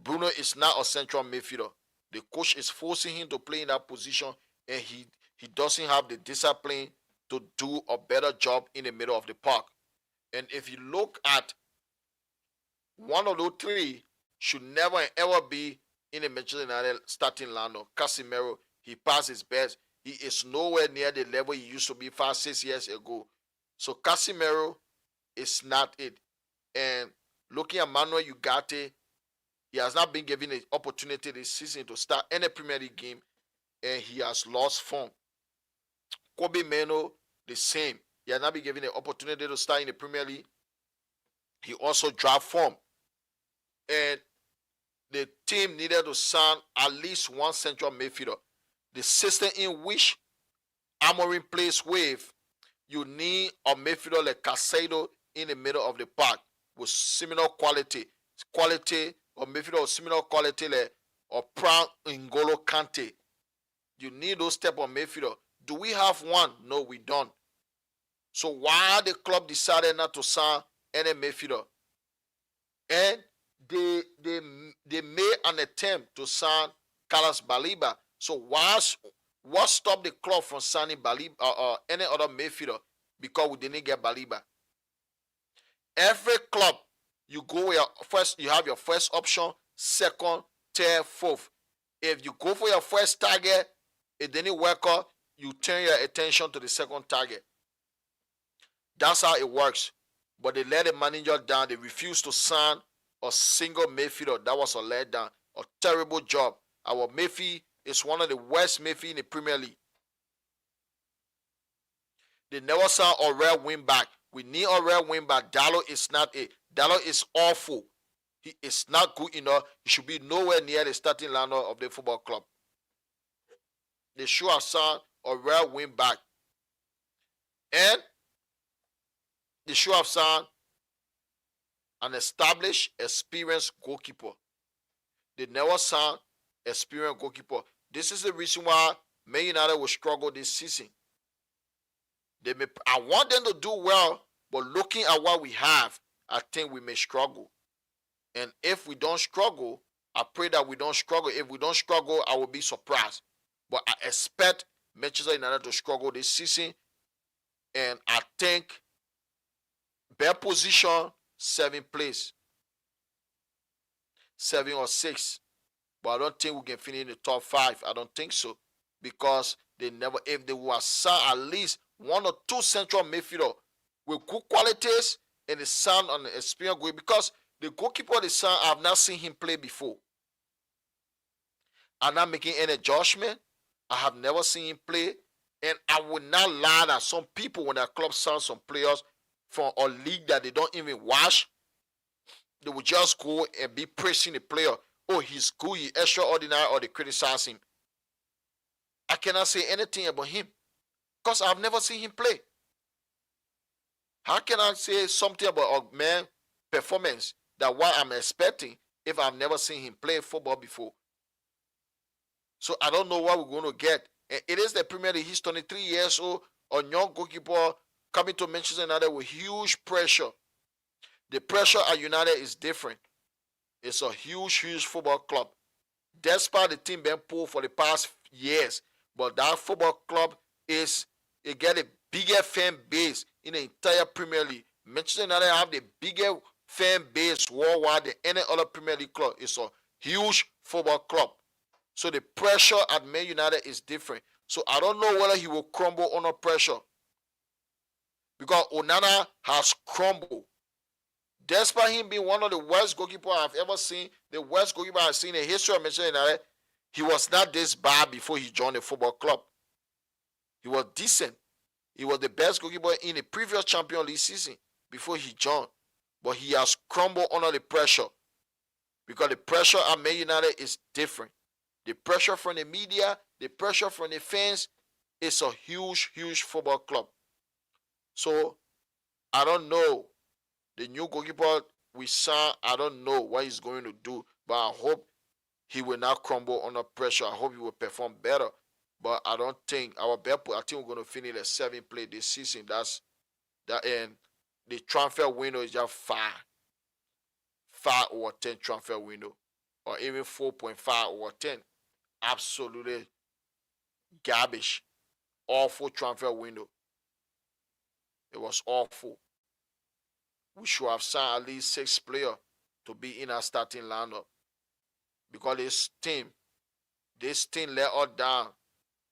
Bruno, is not a central midfielder. The coach is forcing him to play in that position and he doesn't have the discipline to do a better job in the middle of the park. And if you look at one of those 3 should never ever be in the Manchester United starting lineup. Casemiro, he passed his best. He is nowhere near the level he used to be 5-6 years ago. So Casemiro is not it. And looking at Manuel Ugarte, he has not been given an opportunity this season to start any Premier League game, and he has lost form. Kobe Meno, the same. He has not been given an opportunity to start in the Premier League. He also dropped form. And the team needed to sign at least 1 central midfielder. The system in which Amorim plays with, you need a midfielder like Casado in the middle of the park with similar quality. Or midfielder of similar quality like or Pran N'Golo Kante. You need those type of midfielder. Do we have one? No, we don't. So why the club decided not to sign any midfielder? And they made an attempt to sign Carlos Baliba. So what stopped the club from signing Baliba or any other midfielder? Because we didn't get Baliba. Every club, you go your first, you have your first option, second, third, fourth. If you go for your first target, it didn't work out, you turn your attention to the second target. That's how it works. But they let the manager down. They refused to sign a single midfielder. That was a letdown. A terrible job. Our midfield is one of the worst midfield in the Premier League. They never signed a rare wing back. We need a rare wing back. Dallo is not it. Dallo is awful. He is not good enough. He should be nowhere near the starting lineup of the football club. They should have signed a rare wing back. And They should have signed an established, experienced goalkeeper. They never signed experienced goalkeeper. This is the reason why Man United will struggle this season. I want them to do well, but looking at what we have, I think we may struggle. And if we don't struggle, I pray that we don't struggle. If we don't struggle, I will be surprised. But I expect Manchester United to struggle this season. And I think best position, 7th place. 7 or 6. But I don't think we can finish in the top 5. I don't think so. Because they never, if they were signed at least 1 or 2 central midfielder with good qualities and the sound on the experience goal, because the goalkeeper the son, I've not seen him play before. I'm not making any judgment. I have never seen him play. And I would not lie that some people, when their club sign some players from a league that they don't even watch, they will just go and be praising the player. Oh, he's good, he's extraordinary, or they criticize him. I cannot say anything about him because I've never seen him play. How can I say something about a man's performance that what I'm expecting if I've never seen him play football before? So I don't know what we're going to get. And it is the Premier League. He's 23 years old, a young goalkeeper coming to Manchester United with huge pressure. The pressure at United is different. It's a huge football club. Despite the team being poor for the past years, but that football club it get a bigger fan base in the entire Premier League. Manchester United have the bigger fan base worldwide than any other Premier League club. It's a huge football club. So the pressure at Man United is different. So I don't know whether he will crumble under pressure. Because Onana has crumbled. Despite him being one of the worst goalkeepers I've ever seen, the worst goalkeeper I've seen in the history of Manchester United, he was not this bad before he joined the football club. He was decent. He was the best goalkeeper in the previous Champions League season before he joined. But he has crumbled under the pressure. Because the pressure at Man United is different. The pressure from the media, the pressure from the fans, is a huge football club. So, I don't know. The new goalkeeper we saw, I don't know what he's going to do. But I hope he will not crumble under pressure. I hope he will perform better. But I don't think I think we're going to finish the 7th place this season. And the transfer window is just 5 over 10 transfer window, or even 4.5 over 10. Absolutely garbage. Awful transfer window. It was awful. We should have signed at least 6 players to be in our starting lineup. Because this team let us down.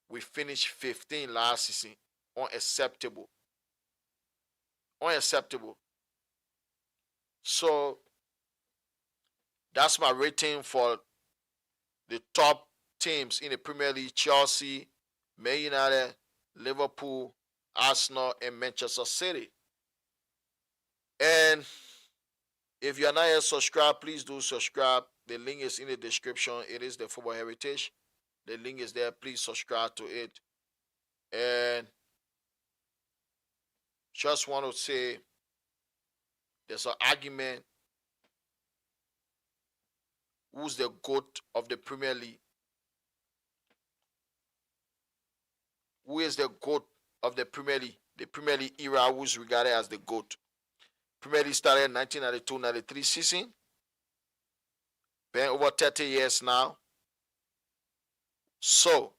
We finished 15 last season. Unacceptable. So, that's my rating for the top teams in the Premier League: Chelsea, Man United, Liverpool, Arsenal, and Manchester City. And if you are not yet subscribed, please do subscribe. The link is in the description. It is the Football Heritage. The link is there. Please subscribe to it. And just want to say there's an argument. Who's the GOAT of the Premier League? Who is the GOAT of the Premier League? The Premier League era, who's regarded as the GOAT? Premier League started in 1992-93 season. Been over 30 years now. So,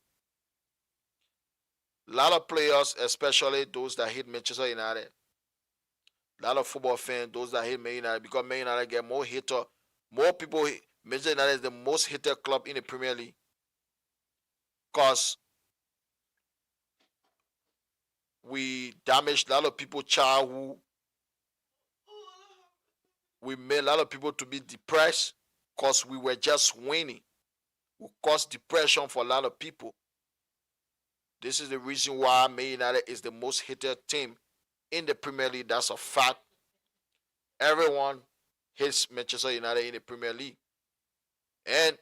a lot of players, especially those that hate Manchester United, a lot of football fans, those that hate Man United, because Man United get more hater, more people. Manchester United is the most hated club in the Premier League. Because we damaged a lot of people's childhood. We made a lot of people to be depressed because we were just winning. We caused depression for a lot of people. This is the reason why Man United is the most hated team in the Premier League. That's a fact. Everyone hates Manchester United in the Premier League. And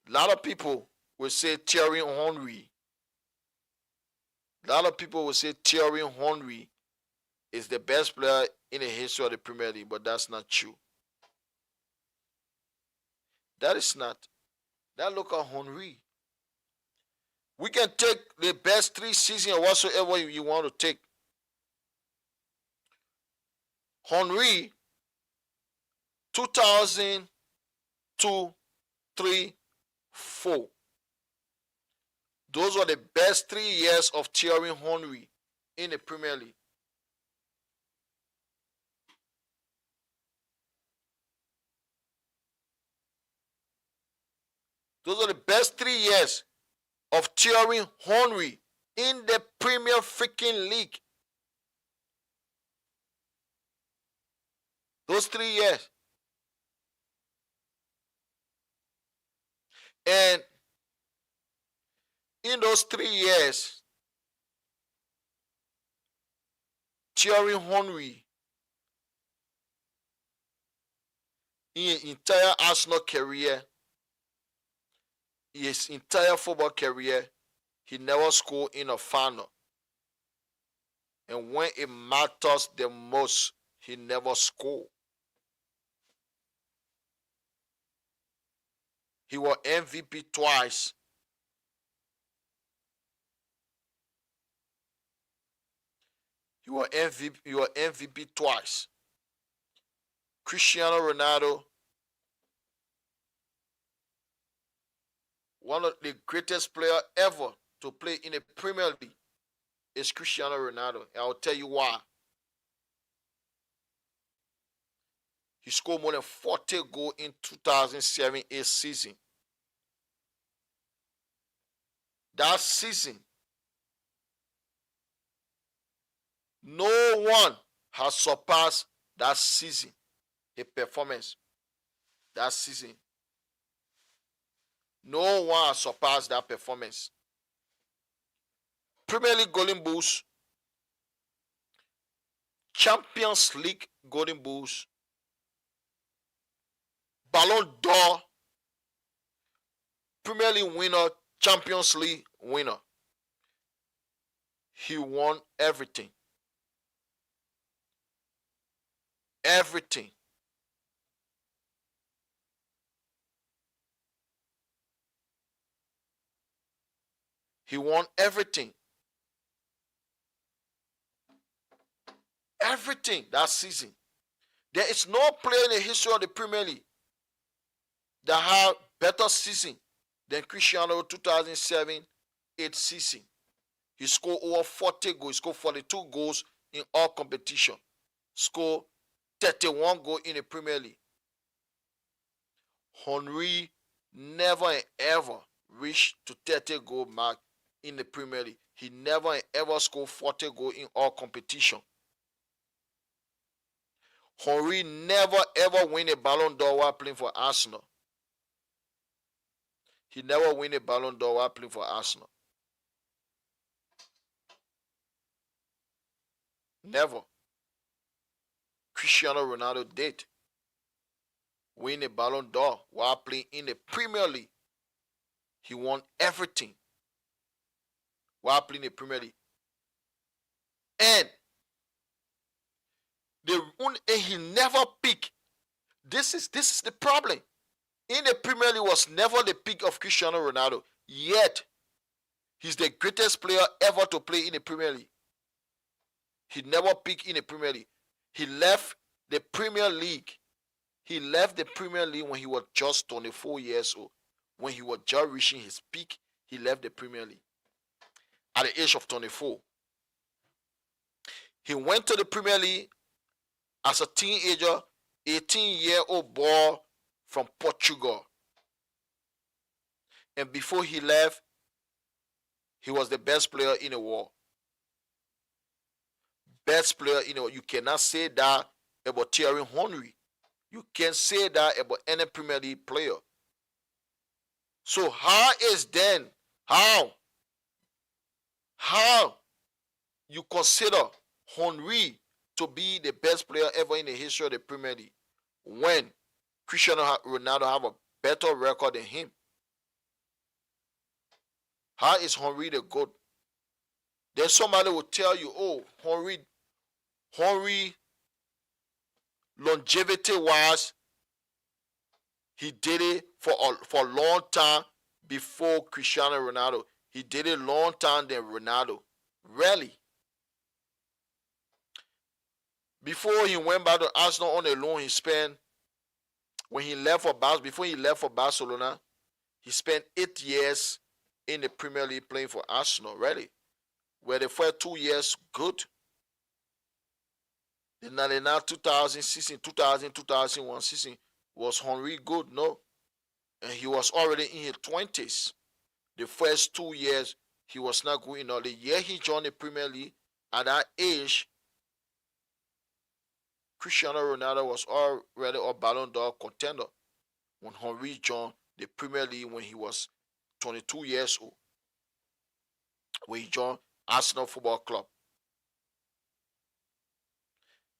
a lot of people will say Thierry Henry. A lot of people will say Thierry Henry is the best player in the history of the Premier League, but that's not true. That is not. That look at Henry. We can take the best 3 seasons or whatsoever you want to take. Henry, 2002, 3, 4. Those were the best 3 years of Thierry Henry in the Premier League. Those are the best 3 years of Thierry Henry in the Premier freaking League. Those 3 years. And in those 3 years, Thierry Henry, in his entire Arsenal career, his entire football career, he never scored in a final. And when it matters the most, he never scored. He was MVP twice. He was MVP twice. Cristiano Ronaldo, one of the greatest players ever to play in the Premier League, is Cristiano Ronaldo. And I'll tell you why. He scored more than 40 goals in 2007-8 season. That season, no one has surpassed that season, a performance. That season. No one has surpassed that performance. Premier League Golden Boots, Champions League Golden Boots, Ballon d'Or, Premier League winner, Champions League winner. He won everything. Everything. He won everything. Everything that season. There is no player in the history of the Premier League that had better season than Cristiano 2007-8 season. He scored over 40 goals. He scored 42 goals in all competition. Scored 31 goals in the Premier League. Henry never and ever reached to 30 goal mark in the Premier League. He never and ever scored 40 goals in all competition. Henry never ever win a Ballon d'Or while playing for Arsenal. He never win a Ballon d'Or while playing for Arsenal. Never. Cristiano Ronaldo did win a Ballon d'Or while playing in the Premier League. He won everything while playing in the Premier League. And he never picked. This is the problem. In the Premier League was never the pick of Cristiano Ronaldo. Yet, he's the greatest player ever to play in the Premier League. He never picked in the Premier League. He left the Premier League. He left the Premier League when he was just 24 years old. When he was just reaching his peak, he left the Premier League at the age of 24. He went to the Premier League as a teenager, 18-year-old boy from Portugal. And before he left, he was the best player in the world. Best player in the world. You cannot say that about Thierry Henry. You can't say that about any Premier League player. So how you consider Henry to be the best player ever in the history of the Premier League when Cristiano Ronaldo have a better record than him? How is Henry the GOAT? Then somebody will tell you, oh, Henry Henry, longevity wise, he did it for a long time before Cristiano Ronaldo. He did it long time than Ronaldo. Really. Before he went back to Arsenal on a loan, he spent, when he left for before he left for Barcelona, he spent 8 years in the Premier League playing for Arsenal. Really. Where the first 2 years good. The 99-2000 season, 2000-2001 season, was Henry good? No. And he was already in his 20s. The first 2 years, he was not good enough. The year he joined the Premier League, at that age, Cristiano Ronaldo was already a Ballon d'Or contender when Henry joined the Premier League when he was 22 years old. When he joined Arsenal Football Club.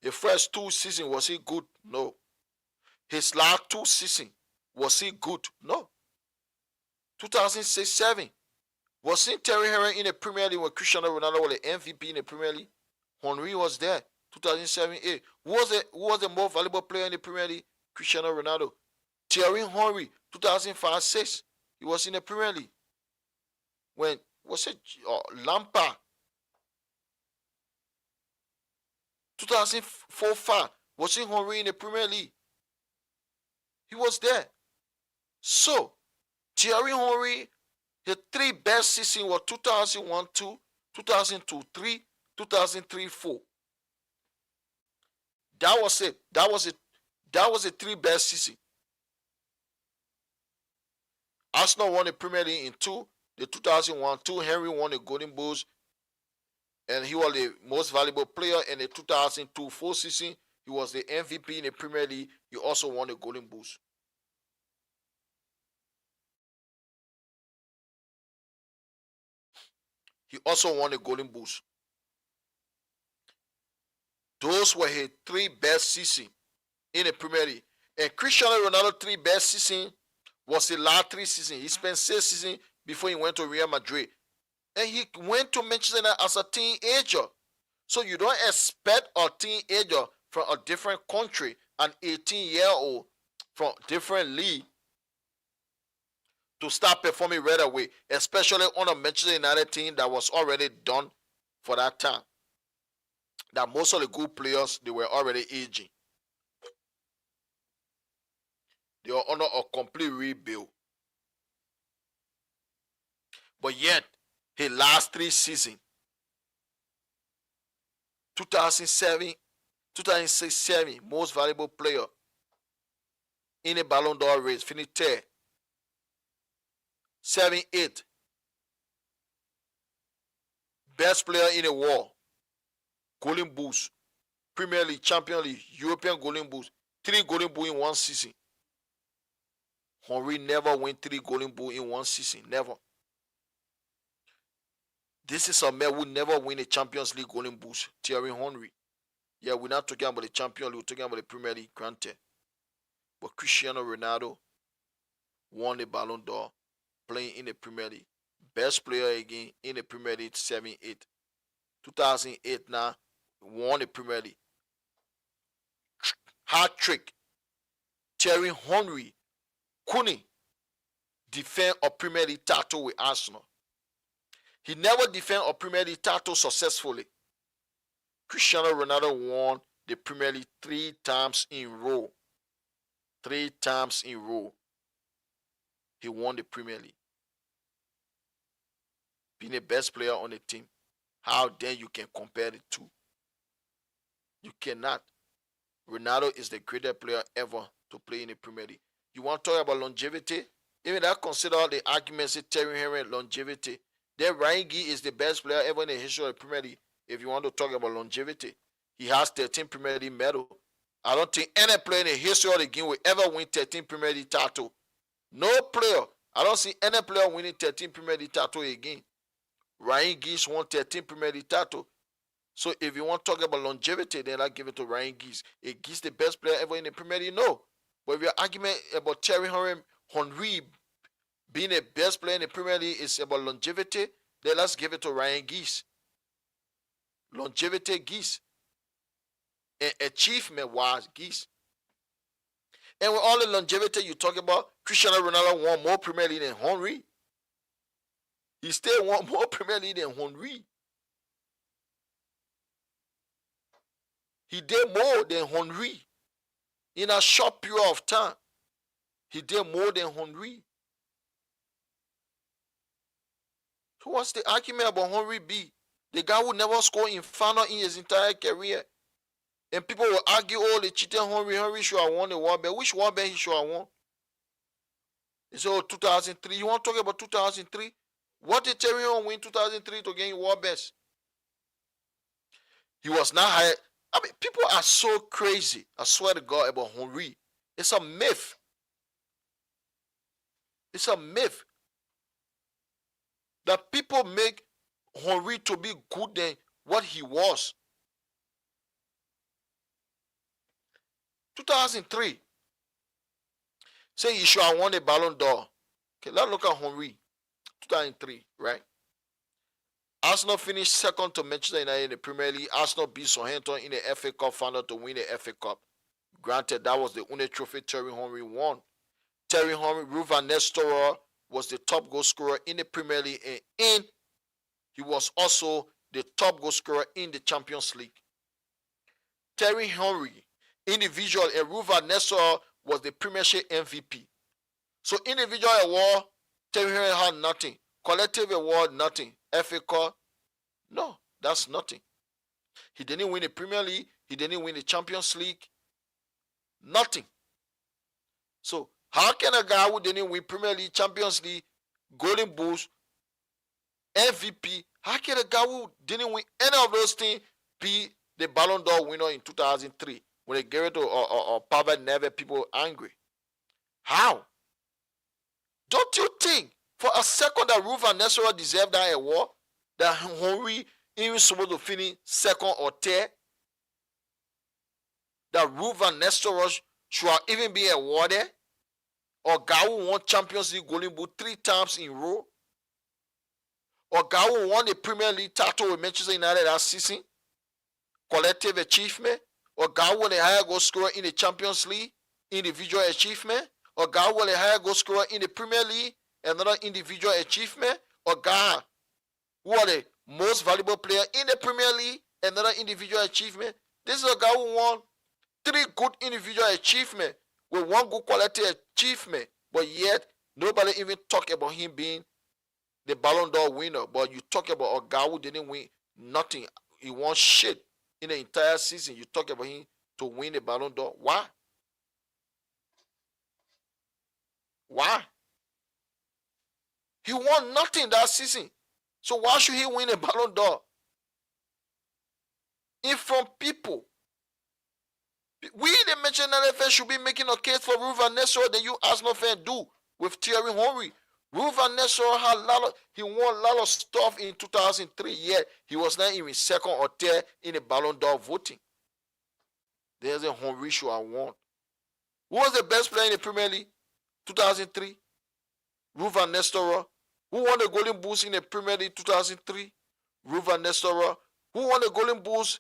The first 2 seasons, was he good? No. His last 2 seasons, was he good? No. 2006-07, was he Terry Henry in the Premier League when Cristiano Ronaldo was the MVP in the Premier League? Henry was there. 2007-08. Who was the more valuable player in the Premier League? Cristiano Ronaldo. Thierry Henry, 2005-06, he was in the Premier League. When, was it Lampard? 2004-05, was it Henry in the Premier League? He was there. So, Thierry Henry, the 3 best seasons were 2001-2, 2002-3, 2003-4. That was it. That was the 3 best seasons. Arsenal won the Premier League in 2. The 2001-2, Henry won the Golden Boots, and he was the most valuable player in the 2002-04 season. He was the MVP in the Premier League. He also won the Golden Boots. He also won the Golden Boots. Those were his 3 best seasons in the Premier League. And Cristiano Ronaldo's 3 best seasons was the last 3 seasons. He spent 6 seasons before he went to Real Madrid. And he went to Manchester United as a teenager. So you don't expect a teenager from a different country, an 18-year-old from different league, to start performing right away, especially on a Manchester United team that was already done for that time. That most of the good players, they were already aging. They were under a complete rebuild. But yet, his last 3 seasons, 2007, 2006-07, most valuable player in the Ballon d'Or race, finished 3rd. 7-8, best player in the world, Golden Boots, Premier League, Champions League, European Golden Boots, 3 Golden Boots in 1 season. Henry never won 3 Golden Boots in 1 season, never. This is a man who never win a Champions League Golden Boots, Thierry Henry. Yeah, we're not talking about the Champions League, we're talking about the Premier League, granted. But Cristiano Ronaldo won the Ballon d'Or playing in the Premier League. Best player again in the Premier League, 7-8. 2008 now, won the Premier League. Hat trick. Thierry Henry couldn't defend a Premier League title with Arsenal. He never defended a Premier League title successfully. Cristiano Ronaldo won the Premier League 3 times in a row. 3 times in a row. He won the Premier League. Being the best player on the team. How then you can compare the two? You cannot. Ronaldo is the greatest player ever to play in the Premier League. You want to talk about longevity? Even that consider the arguments of Terry Henry longevity. Then Ryan Giggs is the best player ever in the history of the Premier League. If you want to talk about longevity, he has 13 Premier League medals. I don't think any player in the history of the game will ever win 13 Premier League titles. No player. I don't see any player winning 13 Premier League titles again. Ryan Giggs won 13 Premier League titles. So if you want to talk about longevity, then I give it to Ryan Giggs. Is Giggs the best player ever in the Premier League? No. But if your argument about Thierry Henry being the best player in the Premier League is about longevity, then let's give it to Ryan Giggs. Longevity Giggs. achievement wise, geese. And with all the longevity you talk about, Cristiano Ronaldo won more Premier League than Henry. He still won more Premier League than Henry. He did more than Henry. In a short period of time, he did more than Henry. So what's the argument about Henry B? The guy who never scored in final in his entire career. And people will argue, oh, they cheated Henry. Henry should have won the World Cup. Which World Cup he should have won? They say, oh, 2003. You want to talk about 2003? What did Terry Henry win 2003 to gain World Best? He was not hired. I mean, people are so crazy. I swear to God about Henry. It's a myth. It's a myth that people make Henry to be good than what he was. 2003. Say he should have won the Ballon d'Or. Okay, let's look at Henry. 2003, right? Arsenal finished second to Manchester United in the Premier League. Arsenal beat Southampton in the FA Cup final to win the FA Cup. Granted, that was the only trophy Thierry Henry won. Thierry Henry, Ruud van Nistelrooy was the top goal scorer in the Premier League, and he was also the top goal scorer in the Champions League. Thierry Henry, individual, and Ruud van Nistelrooy was the Premiership MVP. So individual award, Thierry Henry had nothing. Collective award, nothing. FA Cup, no, that's nothing. He didn't win the Premier League. He didn't win the Champions League. Nothing. So how can a guy who didn't win Premier League, Champions League, Golden Boots, MVP, how can a guy who didn't win any of those things be the Ballon d'Or winner in 2003 when they gave it to Pavel Nedved? People angry. How? Don't you think for a second that Ruud van Nistelrooy deserved that award? That Henry even supposed to finish second or third? That Ruud van Nistelrooy should have even been awarded? Or guy who won Champions League Golden Boot 3 times in a row? Or guy who won the Premier League title with Manchester United that season? Collective achievement? Or guy who won the higher goal scorer in the Champions League? Individual achievement? Or guy who won the higher goal scorer in the Premier League? Another individual achievement? Or guy who was the most valuable player in the Premier League? Another individual achievement? This is a guy who won 3 good individual achievements with 1 good quality achievement, but yet nobody even talk about him being the Ballon d'Or winner. But you talk about a guy who didn't win nothing. He won shit in the entire season. You talk about him to win the Ballon d'Or. Why? Why? He won nothing that season. So why should he win a Ballon d'Or? If from people, we, the Manchester United fans, should be making a case for Ruud van Nistelrooy than you Arsenal fans do with Thierry Henry. Ruud van Nistelrooy had he won a lot of stuff in 2003, yet he was not even second or third in the Ballon d'Or voting. There's a Henry should have won. Who was the best player in the Premier League? 2003. Ruud van Nistelrooy. Who won the Golden Boots in the Premier League 2003? Ruud van Nistelrooy. Who won the Golden Boots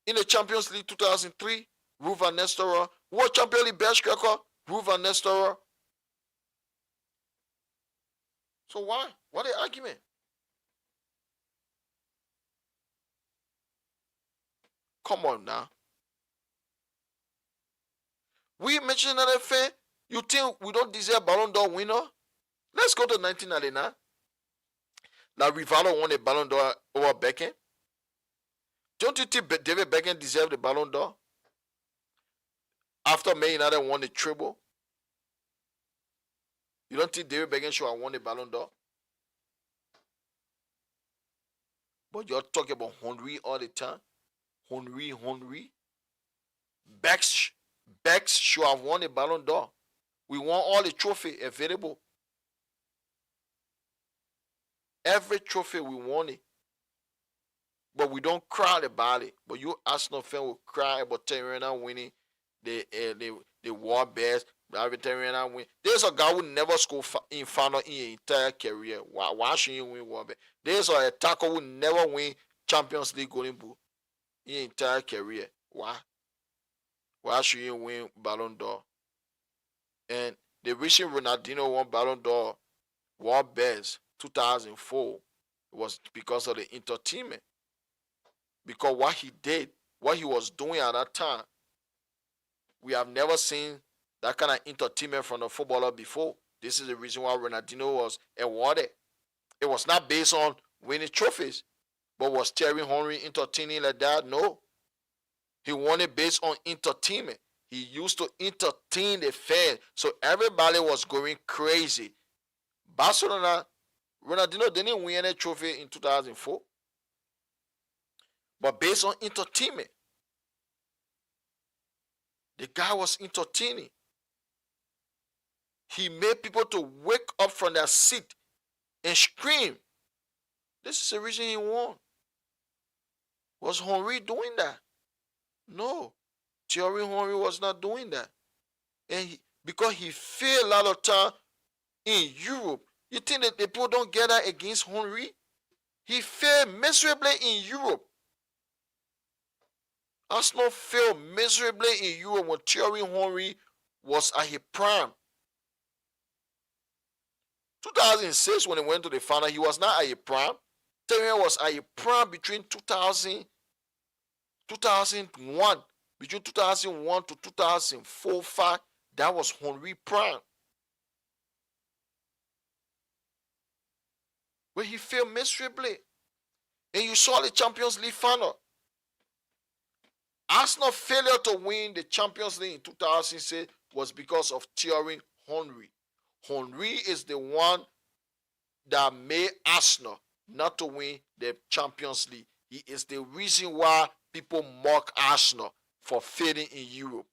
in the Champions League 2003? Ruud van Nistelrooy. Who won Champions League best striker? Ruud van Nistelrooy. So why? What the argument? Come on now. We mentioned another fan. You think we don't deserve Ballon d'Or winner? Let's go to 1999. Now Rivaldo won a Ballon d'Or over Beckham. Don't you think David Beckham deserved the Ballon d'Or? After Man United won the treble? You don't think David Beckham should have won the Ballon d'Or? But you're talking about Henry all the time. Henry. Becks should have won the Ballon d'Or. We won all the trophy available. Every trophy we won it. But we don't cry about it. But you Arsenal fan will cry about Thierry Henry winning the World Best. Thierry Henry win. There's a guy who never scored in final in his entire career. Why should he win World Best? There's a attacker who never win Champions League Golden Boot in his entire career. Why? Why should you win Ballon d'Or? And the reason Ronaldinho won Ballon d'Or, won best 2004, was because of the entertainment. Because what he did, what he was doing at that time, we have never seen that kind of entertainment from a footballer before. This is the reason why Ronaldinho was awarded. It was not based on winning trophies, but was Thierry Henry entertaining like that? No. He won it based on entertainment. He used to entertain the fans, so everybody was going crazy. Barcelona, Ronaldinho didn't win any trophy in 2004, but based on entertainment, the guy was entertaining. He made people to wake up from their seat and scream. This is the reason he won. Was Henry doing that? No. Thierry Henry was not doing that. And because he failed a lot of time in Europe, you think that the people don't get that against Henry? He failed miserably in Europe. Arsenal failed miserably in Europe when Thierry Henry was at his prime. 2006, when he went to the final, he was not at his prime. Thierry was at his prime between 2001. Between 2001 to 2004, 5, that was Henry prime. Where he failed miserably. And you saw the Champions League final. Arsenal failure to win the Champions League in 2006 was because of Thierry Henry. Henry is the one that made Arsenal not to win the Champions League. He is the reason why people mock Arsenal for failing in Europe.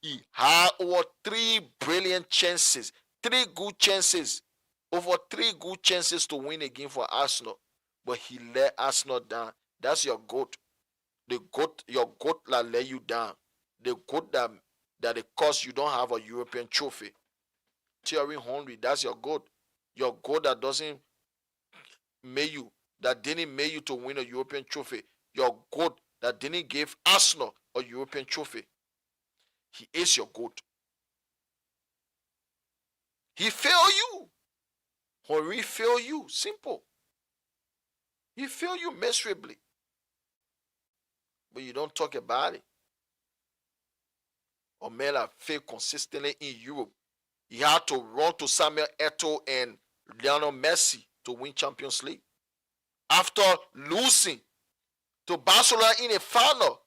He had over 3 brilliant chances, 3 good chances, over 3 good chances to win a game for Arsenal, but he let Arsenal down. That's your goat. The goat, your goat that let you down. The goat that it costs you don't have a European trophy. Thierry Henry, that's your goat. Your goat that doesn't make you, that didn't make you to win a European trophy. Your goat that didn't give Arsenal a European trophy. He is your goat. He failed you. Henry failed you. Simple. He failed you miserably. But you don't talk about it. Omela failed consistently in Europe. He had to run to Samuel Eto'o and Lionel Messi to win Champions League. After losing to Barcelona in a final,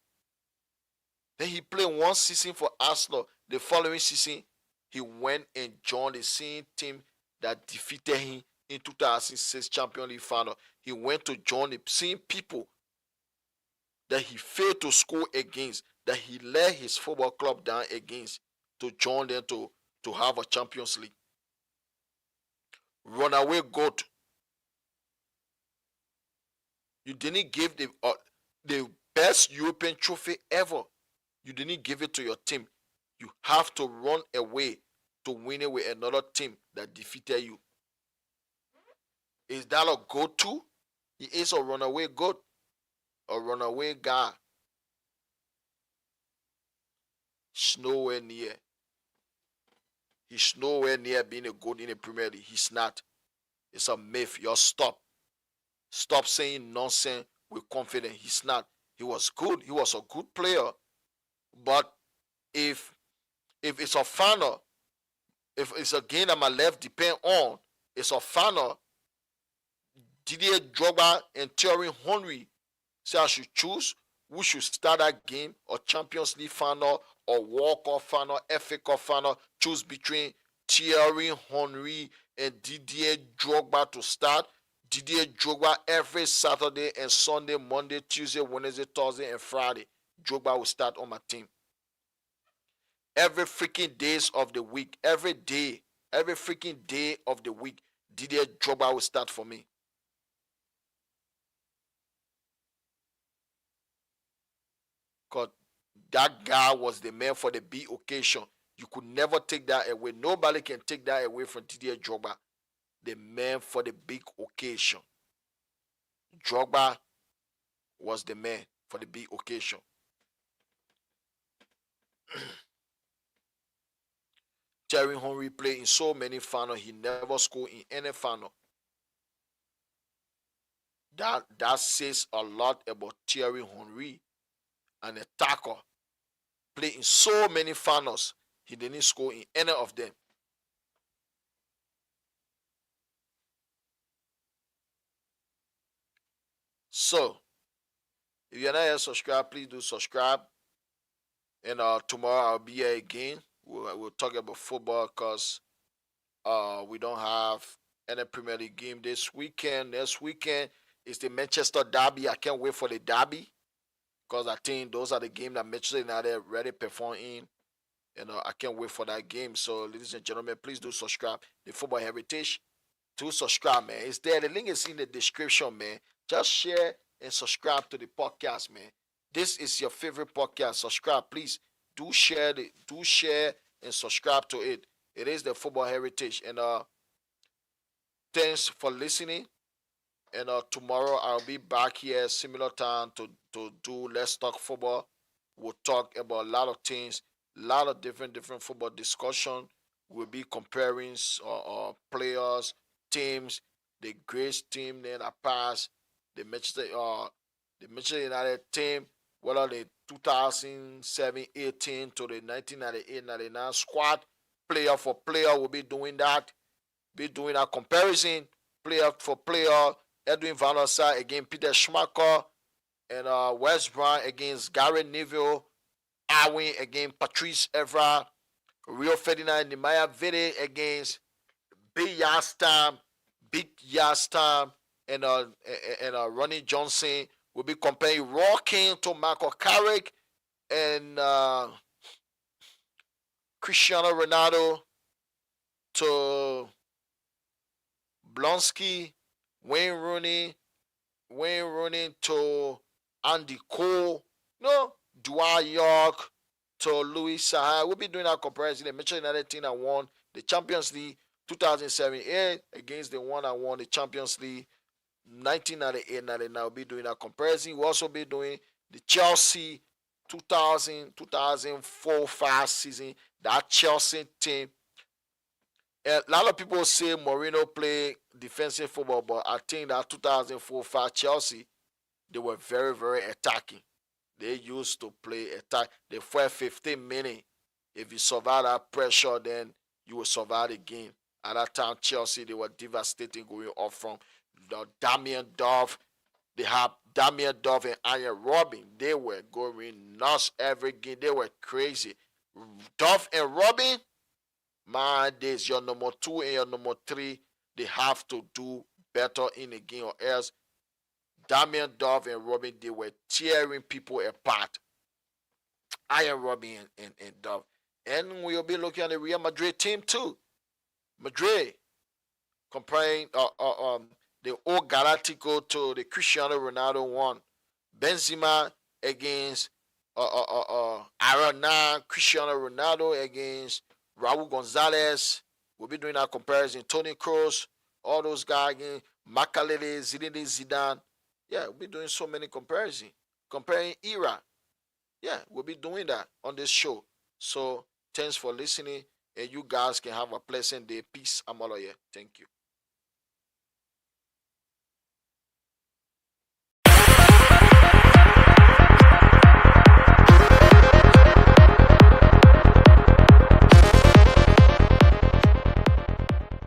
then he played one season for Arsenal. The following season, he went and joined the same team that defeated him in 2006 Champions League final. He went to join the same people that he failed to score against, that he let his football club down against, to join them to have a Champions League. Runaway goat. You didn't give the best European trophy ever. You didn't give it to your team. You have to run away to win it with another team that defeated you. Is that a goat too? He is a runaway goat. A runaway guy. He's nowhere near. He's nowhere near being a goat in the Premier League. He's not. It's a myth. You'll stop. Stop saying nonsense with confidence. He's not. He was good. He was a good player. But if it's a final, if it's a game that my left depend on, it's a final. Didier Drogba and Thierry Henry say I should choose who should start that game, or Champions League final, or World Cup final, FA Cup final. Choose between Thierry Henry and Didier Drogba to start. Didier Drogba every Saturday and Sunday, Monday, Tuesday, Wednesday, Thursday, and Friday. Drogba will start on my team. Every freaking days of the week, every freaking day of the week, Didier Drogba will start for me. Because that guy was the man for the big occasion. You could never take that away. Nobody can take that away from Didier Drogba. The man for the big occasion. Drogba was the man for the big occasion. Thierry Henry played in so many finals. He never scored in any final. That says a lot about Thierry Henry, an attacker. Played in so many finals. He didn't score in any of them. So, if you're not yet subscribed, please do subscribe. And tomorrow I'll be here again. We'll talk about football because we don't have any Premier League game this weekend. Next weekend is the Manchester Derby. I can't wait for the Derby because I think those are the games that Manchester United ready perform in. I can't wait for that game. So, ladies and gentlemen, please do subscribe. The Football Heritage. Do subscribe, man. It's there. The link is in the description, man. Just share and subscribe to the podcast, man. This is your favorite podcast. Subscribe, please. Do share and subscribe to it. It is the Football Heritage. And thanks for listening. And tomorrow I'll be back here similar time to do Let's Talk Football. We'll talk about a lot of things, a lot of different football discussion. We'll be comparing players, teams, the great team that I passed, the Manchester United team, whether the 2007-18 to the 1998-99 squad, player for player, we'll be doing that. Be doing a comparison, player for player. Edwin Van der Sar against Peter Schmeichel, and West Brom against Gary Neville, Arwin against Patrice Evra, Rio Ferdinand Nemanja Vide against Big Yastam, and Ronnie Johnson. We'll be comparing Raw King to Michael Carrick and Cristiano Ronaldo to Blonsky, Wayne Rooney to Andy Cole, Dwight York to Louis Saha. We'll be doing our comparison. The Manchester United team that won the Champions League 2007 against the one that won the Champions League 1998-99. We'll be doing our comparison. We'll also be doing the Chelsea 2004-5 season. That Chelsea team. A lot of people say Mourinho played defensive football, but I think that 2004-5 Chelsea, they were very attacking. They used to play attack. The first 15 minutes, if you survive that pressure, then you will survive the game. At that time, Chelsea, they were devastating going off from the Damien Dove. They have Damien Dove and Iron Robin. They were going nuts every game. They were crazy. Dove and Robin, man, there's your number 2 and your number 3. They have to do better in the game, or else Damien Dove and Robin, they were tearing people apart. Iron Robin and Dove. And we'll be looking at the Real Madrid team too. Madrid, comparing the old Galactico to the Cristiano Ronaldo one. Benzema against Arana, Cristiano Ronaldo against Raul Gonzalez. We'll be doing our comparison. Toni Kroos, all those guys again. Makalele, Zinedine Zidane. Yeah, we'll be doing so many comparisons. Comparing era. Yeah, we'll be doing that on this show. So, thanks for listening. And you guys can have a pleasant day. Peace. I'm all here. Thank you.